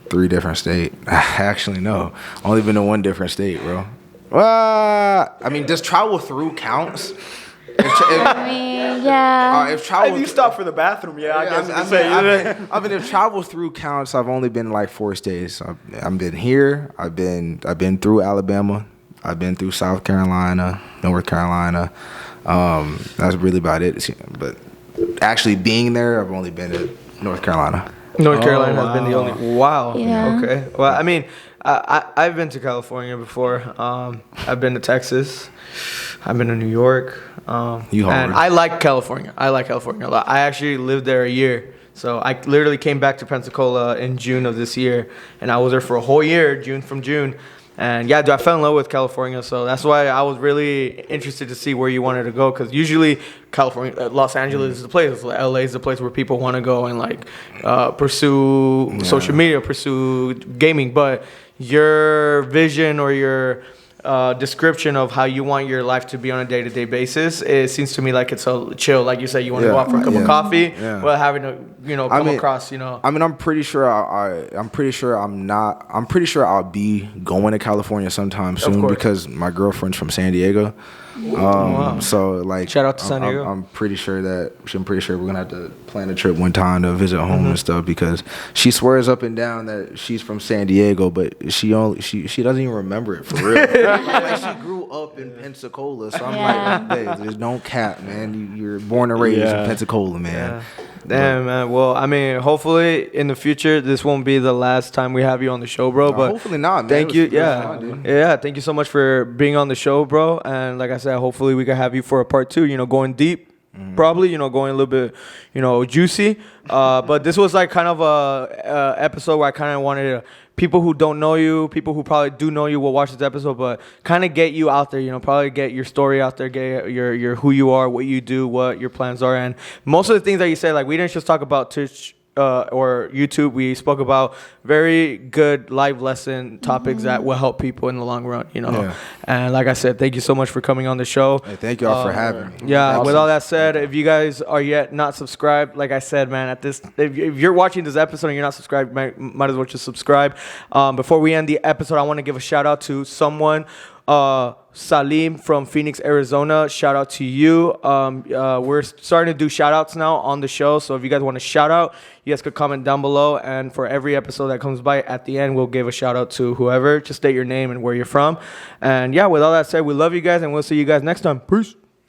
3 different states. Actually, no, only been to 1 different state, bro. I mean, does travel through counts? If travel, if you stop for the bathroom, I guess. I mean, if travel through counts, I've only been like 4 states. I've been here. I've been through Alabama. I've been through South Carolina, North Carolina. That's really about it. But actually being there, I've only been to North Carolina. North Carolina has been the only. Wow. Yeah. Okay. Well, I mean, I've been to California before. I've been to Texas. I've been to New York. And I like California. I like California a lot. I actually lived there a year. So I literally came back to Pensacola in June of this year, and I was there for a whole year, June. And yeah, dude, I fell in love with California, so that's why I was really interested to see where you wanted to go. Because usually, California, Los Angeles is the place. LA is the place where people want to go and like pursue social media, pursue gaming. But your vision or your description of how you want your life to be on a day-to-day basis, it seems to me like it's a chill. Like you said, you want to go out for a cup of coffee, but having to, come across, I mean, I'm pretty sure I'm pretty sure I'll be going to California sometime soon because my girlfriend's from San Diego. So like, shout out to San Diego. I'm pretty sure we're gonna have to plan a trip one time to visit home and stuff, because she swears up and down that she's from San Diego, but she doesn't even remember it for real. Like, she grew up in Pensacola, so I'm like, hey, just don't cap, man. You're born and raised in Pensacola, man. Yeah. Damn, man. Well, I mean, hopefully in the future this won't be the last time we have you on the show, bro. But hopefully not, man. Thank you. Yeah. Thank you so much for being on the show, bro. And like I said, hopefully we can have you for a part 2. Going deep, probably. Going a little bit, juicy. But this was like kind of a episode where I kind of wanted to. People who don't know you, people who probably do know you will watch this episode, but kind of get you out there, probably get your story out there, get your who you are, what you do, what your plans are. And most of the things that you say, like, we didn't just talk about Twitch or YouTube. We spoke about very good life lesson topics that will help people in the long run, And like I said, thank you so much for coming on the show. Hey, thank y'all for having me. Yeah, awesome. With all that said, if you guys are yet not subscribed, like I said, man, if you're watching this episode and you're not subscribed, might as well just subscribe. Before we end the episode, I want to give a shout out to someone. Salim from Phoenix, Arizona. Shout out to you. We're starting to do shout outs now on the show. So if you guys want to shout out, you guys could comment down below. And for every episode that comes by at the end, we'll give a shout out to whoever. Just state your name and where you're from. And yeah, with all that said, we love you guys and we'll see you guys next time. Peace.